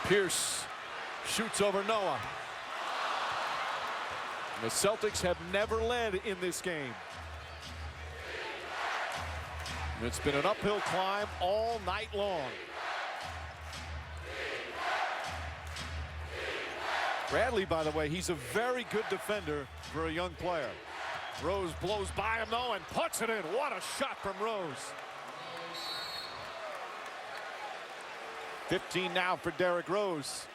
Pierce shoots over Noah. The Celtics have never led in this game. It's been an uphill climb all night long. Bradley, by the way, he's a very good defender for a young player. Rose blows by him, though, and puts it in. What a shot from Rose. 15 now for Derrick Rose.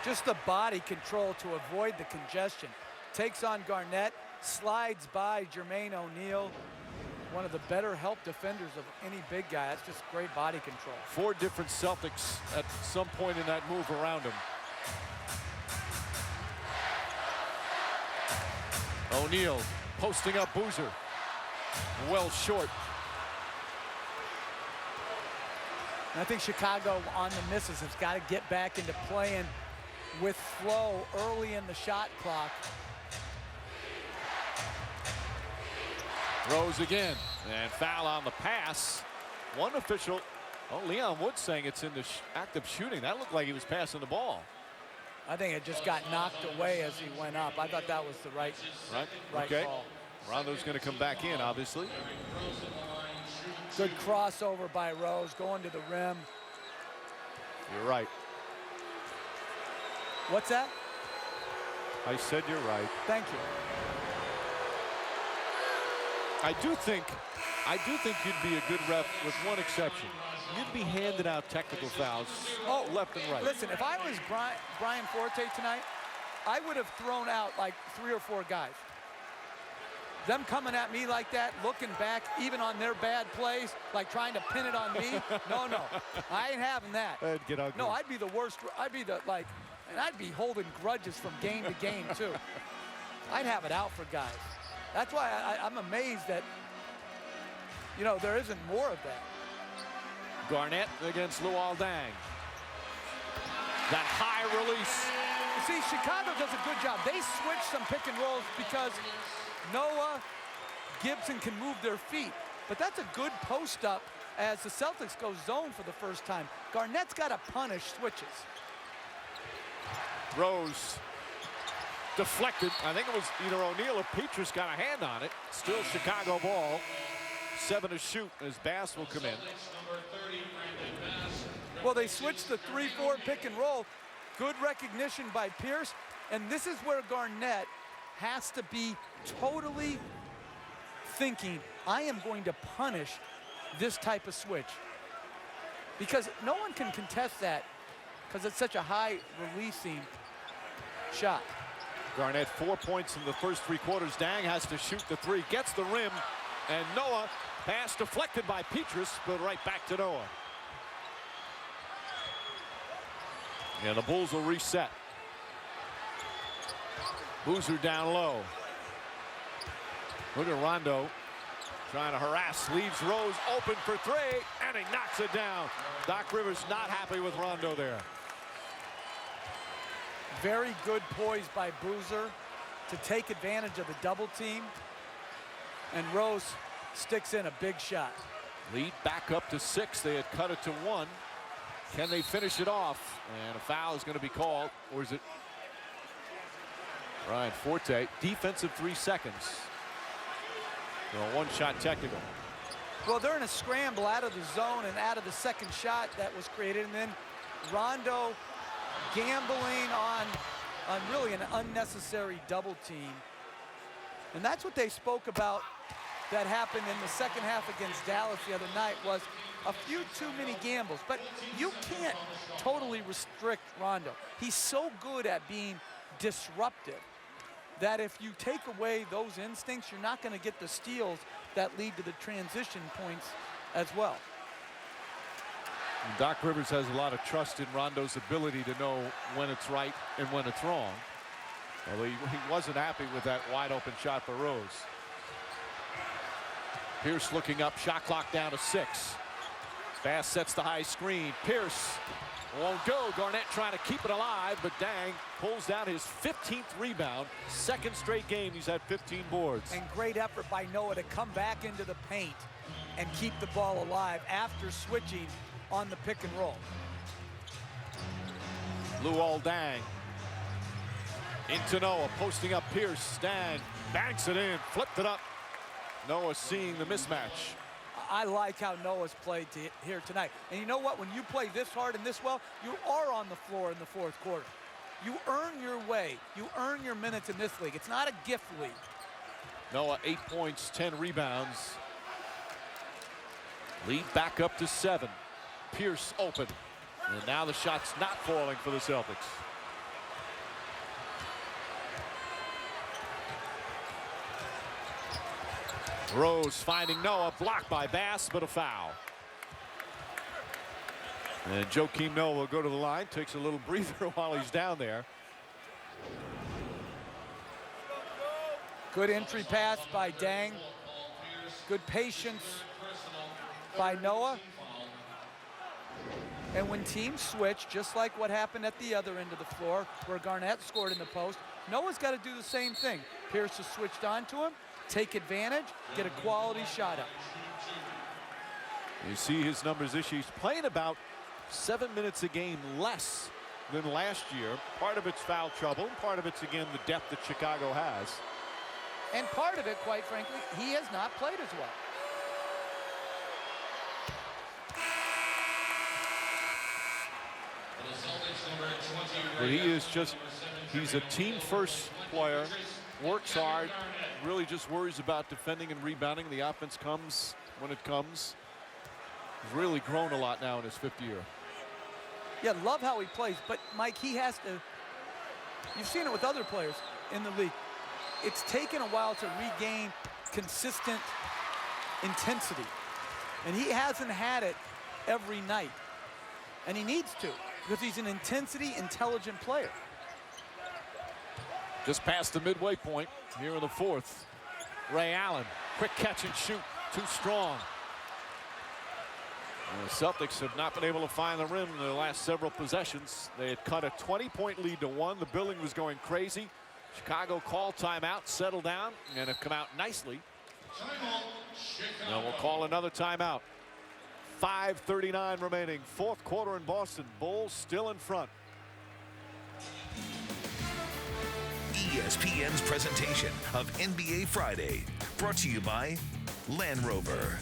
Just the body control to avoid the congestion. Takes on Garnett, slides by Jermaine O'Neal, one of the better help defenders of any big guy. That's just great body control. 4 different Celtics at some point in that move around him. O'Neal posting up Boozer. Well short. And I think Chicago on the misses has got to get back into playing with flow early in the shot clock. Rose again, and foul on the pass. One official, Leon Wood saying it's in the act of shooting. That looked like he was passing the ball. I think it just got knocked away as he went up. I thought that was the right okay. call. Rondo's going to come back in, obviously. Good crossover by Rose, going to the rim. You're right. What's that? I said you're right. Thank you. I do think you'd be a good ref with one exception. You'd be handing out technical fouls left and right. Listen, if I was Brian Forte tonight, I would have thrown out like 3 or 4 guys. Them coming at me like that, looking back, even on their bad plays, like trying to pin it on me. No, I ain't having that. That'd get ugly. No, I'd be the worst. I'd be the and I'd be holding grudges from game to game too. I'd have it out for guys. That's why I'm amazed that, there isn't more of that. Garnett against Luol Deng. That high release. See, Chicago does a good job. They switch some pick and rolls because Noah, Gibson can move their feet. But that's a good post up as the Celtics go zone for the first time. Garnett's got to punish switches. Rose deflected. I think it was either O'Neal or Petrus got a hand on it. Still Chicago ball. 7 to shoot as Bass will come in. Well, they switched the 3-4 pick and roll. Good recognition by Pierce. And this is where Garnett has to be totally thinking, I am going to punish this type of switch. Because no one can contest that because it's such a high releasing shot. Garnett 4 points in the first 3 quarters. Dang has to shoot the 3, gets the rim, and Noah pass deflected by Petrus, but right back to Noah. And the Bulls will reset. Boozer down low. Look at Rondo trying to harass, leaves Rose open for 3, and he knocks it down. Doc Rivers not happy with Rondo there. Very good poise by Boozer to take advantage of the double team. And Rose sticks in a big shot. Lead back up to 6. They had cut it to 1. Can they finish it off? And a foul is going to be called. Or is it Ryan Forte? Defensive 3 seconds. So a 1-shot technical. Well, they're in a scramble out of the zone and out of the second shot that was created. And then Rondo gambling on on really an unnecessary double team. And that's what they spoke about that happened in the second half against Dallas the other night, was a few too many gambles. But you can't totally restrict Rondo. He's so good at being disruptive that if you take away those instincts, you're not going to get the steals that lead to the transition points as well. And Doc Rivers has a lot of trust in Rondo's ability to know when it's right and when it's wrong. Although he wasn't happy with that wide open shot for Rose. Pierce looking up, shot clock down to 6. Bass sets the high screen. Pierce won't go. Garnett trying to keep it alive, but Dang pulls down his 15th rebound. Second straight game he's had 15 boards. And great effort by Noah to come back into the paint and keep the ball alive after switching on the pick and roll. Luol Deng into Noah, posting up Pierce. Deng banks it in, flipped it up. Noah seeing the mismatch. I like how Noah's played here tonight. And you know what? When you play this hard and this well, you are on the floor in the fourth quarter. You earn your way. You earn your minutes in this league. It's not a gift league. Noah 8 points, 10 rebounds. Lead back up to 7. Pierce open. And now the shot's not falling for the Celtics. Rose finding Noah, blocked by Bass, but a foul. And Joakim Noah will go to the line, takes a little breather while he's down there. Good entry pass by Deng. Good patience by Noah. And when teams switch, just like what happened at the other end of the floor, where Garnett scored in the post, Noah's got to do the same thing. Pierce has switched on to him, take advantage, get a quality shot up. You see his numbers this year. He's playing about 7 minutes a game less than last year. Part of it's foul trouble, part of it's, again, the depth that Chicago has. And part of it, quite frankly, he has not played as well. But he is just, he's a team-first player, works hard, really just worries about defending and rebounding. The offense comes when it comes. He's really grown a lot now in his 5th year. Yeah, love how he plays, but Mike, he has to, you've seen it with other players in the league. It's taken a while to regain consistent intensity. And he hasn't had it every night. And he needs to, because he's an intensity, intelligent player. Just past the midway point here in the 4th. Ray Allen, quick catch and shoot, too strong. And the Celtics have not been able to find the rim in the last several possessions. They had cut a 20-point lead to 1. The building was going crazy. Chicago called timeout, settled down, and have come out nicely. Now we'll call another timeout. 5:39 remaining, 4th quarter in Boston. Bulls still in front. ESPN's presentation of NBA Friday, brought to you by Land Rover.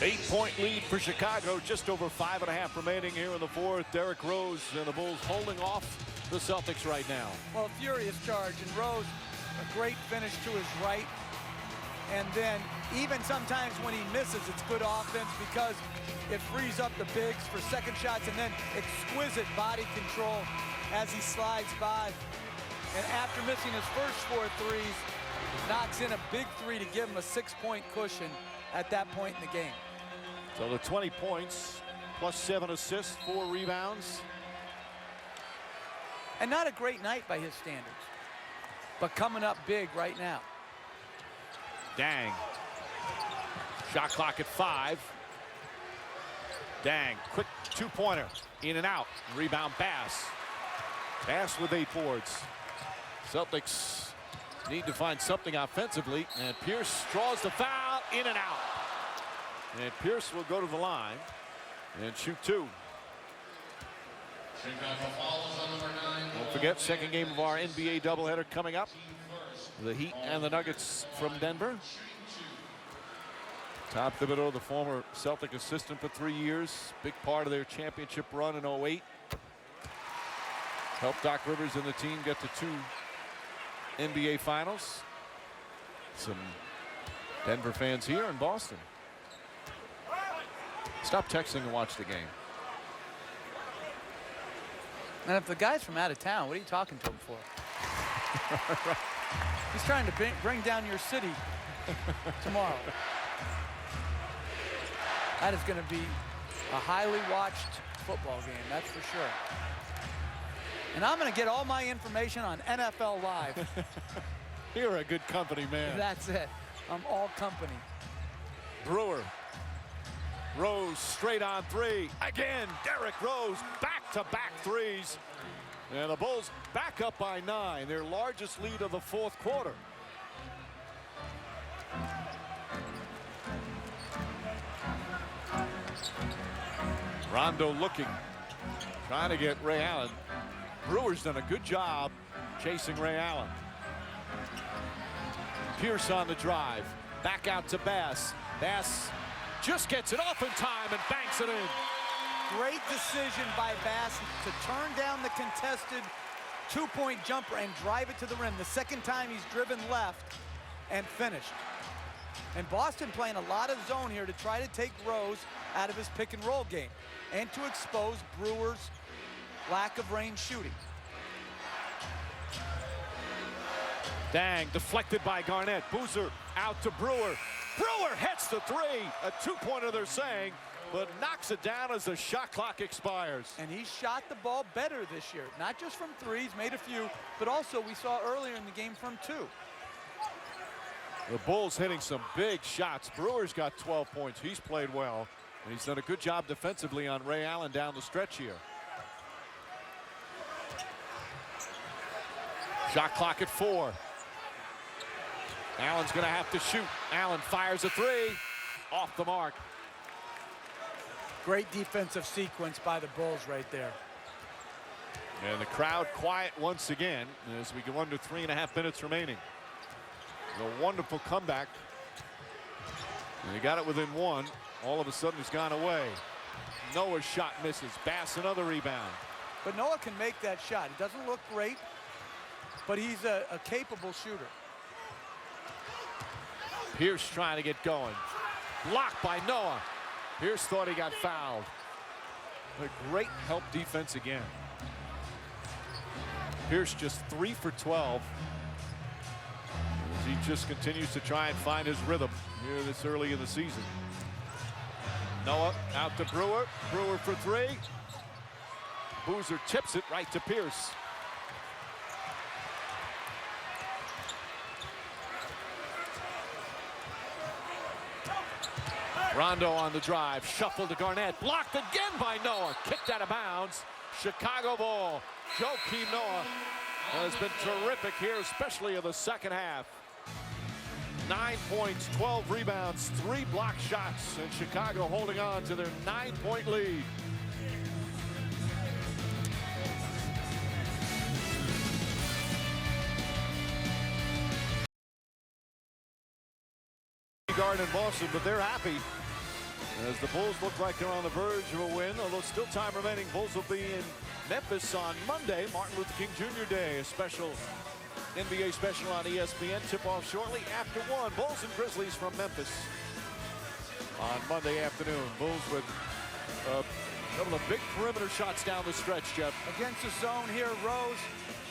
Eight-point lead for Chicago, just over 5.5 remaining here in the 4th. Derrick Rose and the Bulls holding off the Celtics right now. Well, furious charge, and Rose, a great finish to his right. And then even sometimes when he misses, it's good offense because it frees up the bigs for second shots, and then exquisite body control as he slides by. And after missing his first 4 threes, knocks in a big 3 to give him a 6-point cushion at that point in the game. So the 20 points, plus 7 assists, 4 rebounds. And not a great night by his standards, but coming up big right now. Dang. Shot clock at 5. Dang, quick 2-pointer, in and out. Rebound Bass. Bass with 8 boards. Celtics need to find something offensively, and Pierce draws the foul, in and out. And Pierce will go to the line and shoot 2. Don't forget, second game of our NBA doubleheader coming up. The Heat and the Nuggets from Denver. Tom Thibodeau, the former Celtic assistant for 3 years, big part of their championship run in '08. Helped Doc Rivers and the team get to 2 NBA Finals. Some Denver fans here in Boston. Stop texting and watch the game. And if the guy's from out of town, what are you talking to him for? He's trying to bring down your city tomorrow. That is going to be a highly watched football game, that's for sure. And I'm going to get all my information on NFL Live. You're a good company, man. That's it. I'm all company. Brewer. Rose straight on 3. Again, Derrick Rose, back-to-back threes. And the Bulls back up by 9, their largest lead of the 4th quarter. Rondo looking, trying to get Ray Allen. Brewer's done a good job chasing Ray Allen. Pierce on the drive, back out to Bass. Bass just gets it off in time and banks it in. Great decision by Bass to turn down the contested 2-point jumper and drive it to the rim. The second time he's driven left and finished. And Boston playing a lot of zone here to try to take Rose out of his pick and roll game and to expose Brewer's lack of range shooting. Dang, deflected by Garnett. Boozer out to Brewer. Brewer hits the 3. A 2-pointer, they're saying, but knocks it down as the shot clock expires. And he shot the ball better this year. Not just from 3s, made a few, but also we saw earlier in the game from 2. The Bulls hitting some big shots. Brewer's got 12 points. He's played well, and he's done a good job defensively on Ray Allen down the stretch here. Shot clock at 4. Allen's going to have to shoot. Allen fires a 3. Off the mark. Great defensive sequence by the Bulls right there. And the crowd quiet once again as we go under 3.5 minutes remaining. A wonderful comeback. And he got it within 1. All of a sudden it's gone away. Noah's shot misses. Bass another rebound. But Noah can make that shot. It doesn't look great, but he's a capable shooter. Pierce trying to get going. Blocked by Noah. Pierce thought he got fouled. A great help defense again. Pierce just 3 for 12. As he just continues to try and find his rhythm here this early in the season. Noah out to Brewer. Brewer for 3. Boozer tips it right to Pierce. Rondo on the drive, shuffled to Garnett, blocked again by Noah, kicked out of bounds. Chicago ball. Joakim Noah has been terrific here, especially in the second half. 9 points, 12 rebounds, 3 block shots, and Chicago holding on to their 9-point lead. Guard in Boston, but they're happy as the Bulls look like they're on the verge of a win, although still time remaining. Bulls will be in Memphis on Monday, Martin Luther King Jr. Day, a special NBA special on ESPN. Tip-off shortly after 1. Bulls and Grizzlies from Memphis on Monday afternoon. Bulls with a couple of big perimeter shots down the stretch, Jeff. Against the zone here, Rose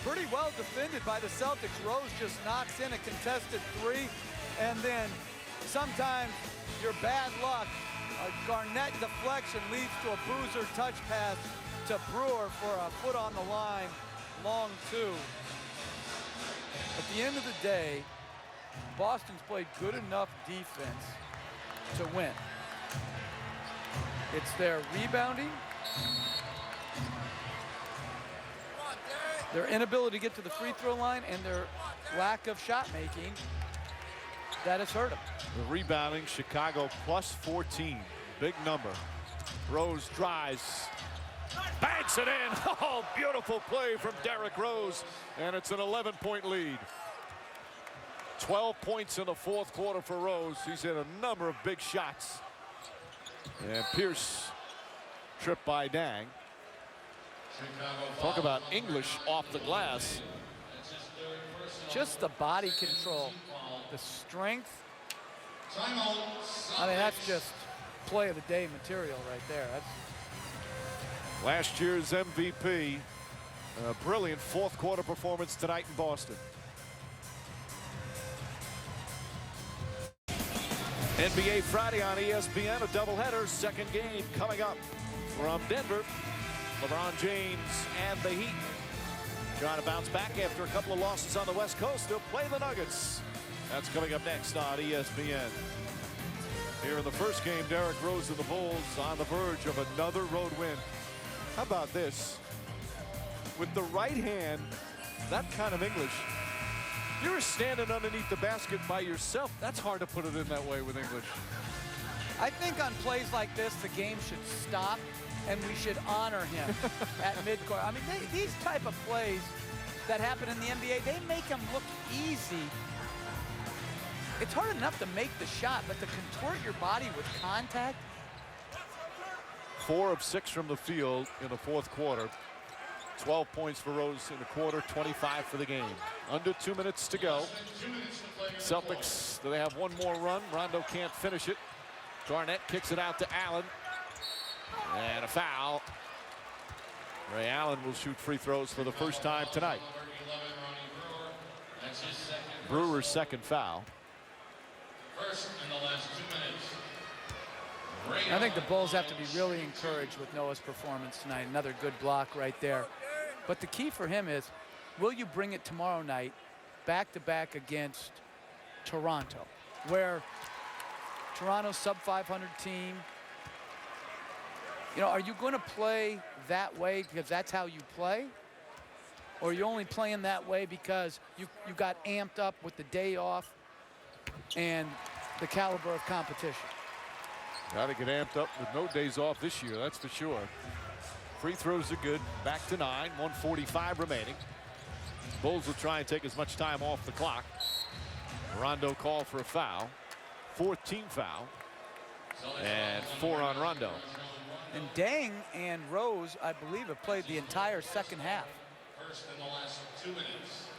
pretty well defended by the Celtics. Rose just knocks in a contested 3, and then sometimes your bad luck, a Garnett deflection leads to a Boozer touch pass to Brewer for a foot on the line, long 2. At the end of the day, Boston's played good enough defense to win. It's their rebounding, their inability to get to the free throw line, and their lack of shot making that has hurt them. The rebounding, Chicago plus 14. Big number. Rose drives, banks it in. Oh, beautiful play from Derrick Rose, and it's an 11-point lead. 12 points in the fourth quarter for Rose. He's hit a number of big shots. And Pierce tripped by Dang. Talk about English off the glass. Just the body control, the strength. I mean, that's just play of the day material right there. That's Last year's MVP. A brilliant fourth quarter performance tonight in Boston. NBA Friday on ESPN, a doubleheader. Second game coming up from Denver. LeBron James and the Heat trying to bounce back after a couple of losses on the West Coast. They'll play the Nuggets. That's coming up next on ESPN. Here in the first game, Derrick Rose and the Bulls on the verge of another road win. How about this? With the right hand, that kind of English. If you're standing underneath the basket by yourself, that's hard to put it in that way with English. I think on plays like this, the game should stop and we should honor him at midcourt. I mean, these type of plays that happen in the NBA, they make them look easy. It's hard enough to make the shot, but to contort your body with contact. 4 of 6 from the field in the fourth quarter. 12 points for Rose in the quarter, 25 for the game. Under 2 minutes to go. Celtics, do they have one more run? Rondo can't finish it. Garnett kicks it out to Allen. And a foul. Ray Allen will shoot free throws for the first time tonight. Brewer's second foul. First in the last 2 minutes. I think the Bulls have to be really encouraged with Noah's performance tonight. Another good block right there. But the key for him is, will you bring it tomorrow night back-to-back against Toronto, where Toronto's sub-500 team, you know, are you going to play that way because that's how you play? Or are you only playing that way because you got amped up with the day off and the caliber of competition? Got to get amped up with no days off this year, that's for sure. Free throws are good. Back to 9, 1:45 remaining. Bulls will try and take as much time off the clock. Rondo called for a foul. 14th foul. And 4 on Rondo. And Dang and Rose, I believe, have played the entire second half. First in the last 2 minutes.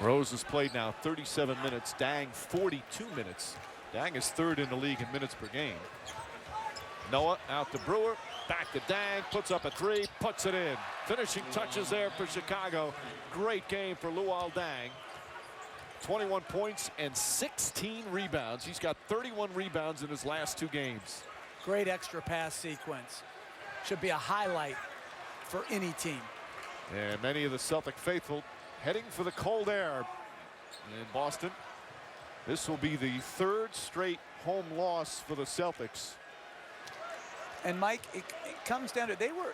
Rose has played now 37 minutes. Dang 42 minutes. Dang is third in the league in minutes per game. Noah out to Brewer. Back to Dang. Puts up a 3. Puts it in. Finishing touches there for Chicago. Great game for Luol Deng. 21 points and 16 rebounds. He's got 31 rebounds in his last 2 games. Great extra pass sequence. Should be a highlight for any team. And many of the Celtic faithful heading for the cold air in Boston. This will be the 3rd straight home loss for the Celtics. And Mike, it comes down to, they were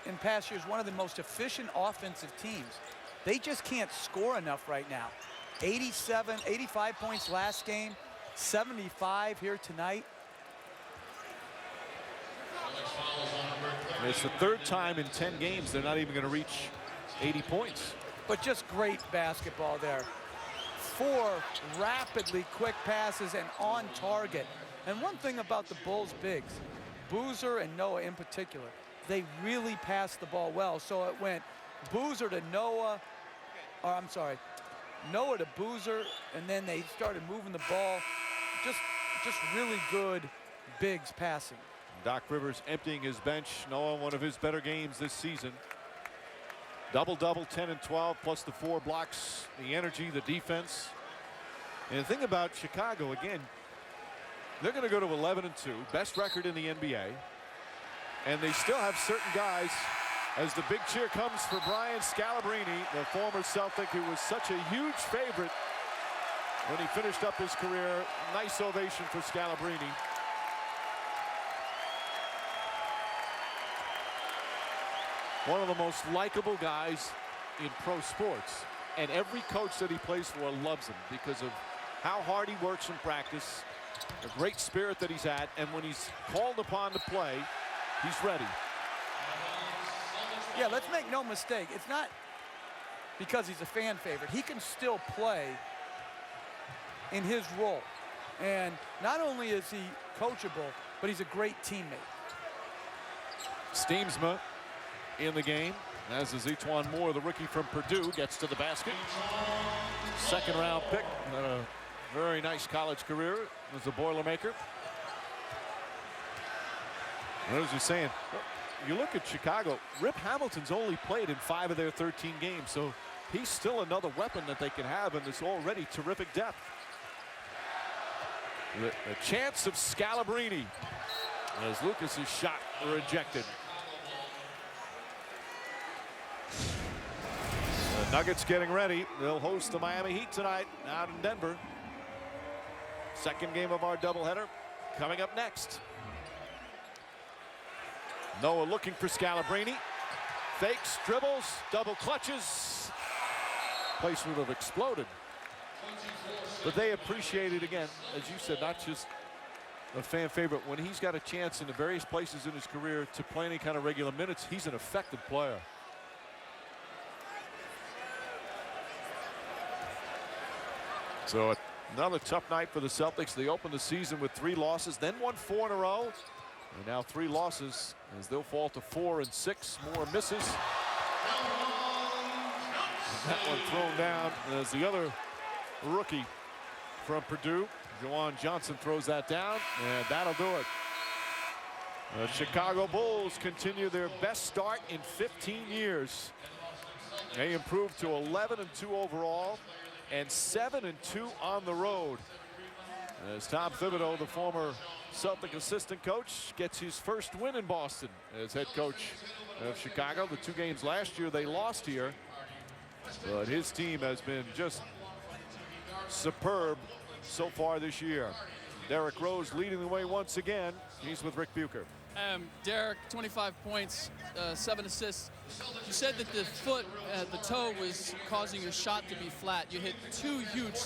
in past years one of the most efficient offensive teams. They just can't score enough right now. 87, 85 points last game, 75 here tonight. And it's the 3rd time in 10 games they're not even going to reach 80 points. But just great basketball there. 4 rapidly quick passes and on target. And one thing about the Bulls bigs, Boozer and Noah in particular, they really passed the ball well. So it went Boozer to Noah, or I'm sorry, Noah to Boozer, and then they started moving the ball. Just really good bigs passing. Doc Rivers emptying his bench. Noah, one of his better games this season. Double-double, 10 and 12, plus the 4 blocks, the energy, the defense. And the thing about Chicago, again, they're going to go to 11 and 2, best record in the NBA. And they still have certain guys, as the big cheer comes for Brian Scalabrine, the former Celtic, who was such a huge favorite when he finished up his career. Nice ovation for Scalabrine. One of the most likable guys in pro sports. And every coach that he plays for loves him because of how hard he works in practice, the great spirit that he's at, and when he's called upon to play, he's ready. Yeah, let's make no mistake. It's not because he's a fan favorite. He can still play in his role. And not only is he coachable, but he's a great teammate. Steamsma in the game, as is E'Twaun Moore, the rookie from Purdue, gets to the basket. Second round pick, and a very nice college career as a Boilermaker. And as you're saying, you look at Chicago, Rip Hamilton's only played in 5 of their 13 games, so he's still another weapon that they can have in this already terrific depth. The chance of Scalabrine as Lucas's shot rejected. The Nuggets getting ready. They'll host the Miami Heat tonight out in Denver. Second game of our doubleheader coming up next. Noah looking for Scalabrine. Fakes, dribbles, double clutches. Place would have exploded. But they appreciate it again, as you said, not just a fan favorite. When he's got a chance in the various places in his career to play any kind of regular minutes, he's an effective player. So another tough night for the Celtics. They opened the season with 3 losses, then won 4 in a row. And now 3 losses as they'll fall to 4 and 6 more misses. And that one thrown down as the other rookie from Purdue, Juwan Johnson, throws that down, and that'll do it. The Chicago Bulls continue their best start in 15 years. They improved to 11-2 overall and 7-2 on the road. As Tom Thibodeau, the former Celtic assistant coach, gets his first win in Boston as head coach of Chicago. The 2 games last year they lost here, but his team has been just superb so far this year. Derrick Rose leading the way once again. He's with Rick Bucher. Derrick, 25 points, 7 assists. You said that the toe was causing your shot to be flat. You hit 2 huge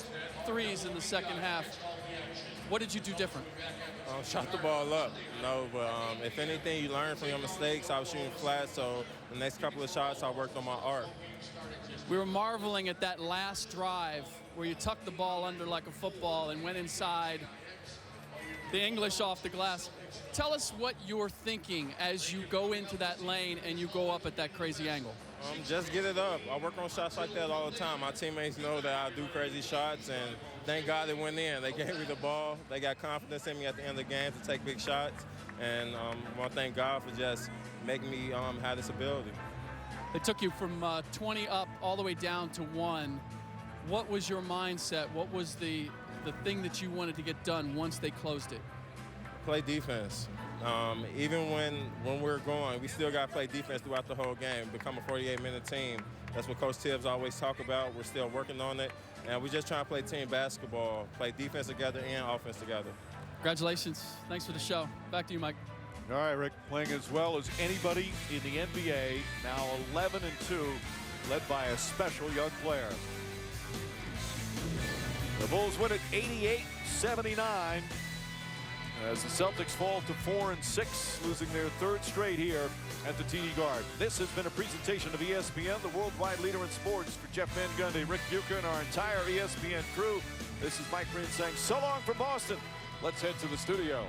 threes in the second half. What did you do different? Shot the ball up, but if anything, you learn from your mistakes. I was shooting flat, so the next couple of shots, I worked on my arc. We were marveling at that last drive where you tucked the ball under like a football and went inside, the English off the glass. Tell us what you're thinking as you go into that lane and you go up at that crazy angle. Just get it up. I work on shots like that all the time. My teammates know that I do crazy shots, and thank God it went in. They gave me the ball. They got confidence in me at the end of the game to take big shots, and I want to thank God for just making me have this ability. It took you from 20 up all the way down to 1. What was your mindset? What was the thing that you wanted to get done once they closed it? Play defense. Even when we're going, we still got to play defense throughout the whole game, become a 48-minute team. That's what Coach Tibbs always talk about. We're still working on it, and we're just trying to play team basketball, play defense together and offense together. Congratulations. Thanks for the show. Back to you, Mike. All right, Rick, playing as well as anybody in the NBA, now 11-2, led by a special young player. The Bulls win at 88-79 as the Celtics fall to 4 and 6, losing their 3rd straight here at the TD Garden. This has been a presentation of ESPN, the worldwide leader in sports. For Jeff Van Gundy, Rick Bucher, and our entire ESPN crew, this is Mike Green saying so long from Boston. Let's head to the studio.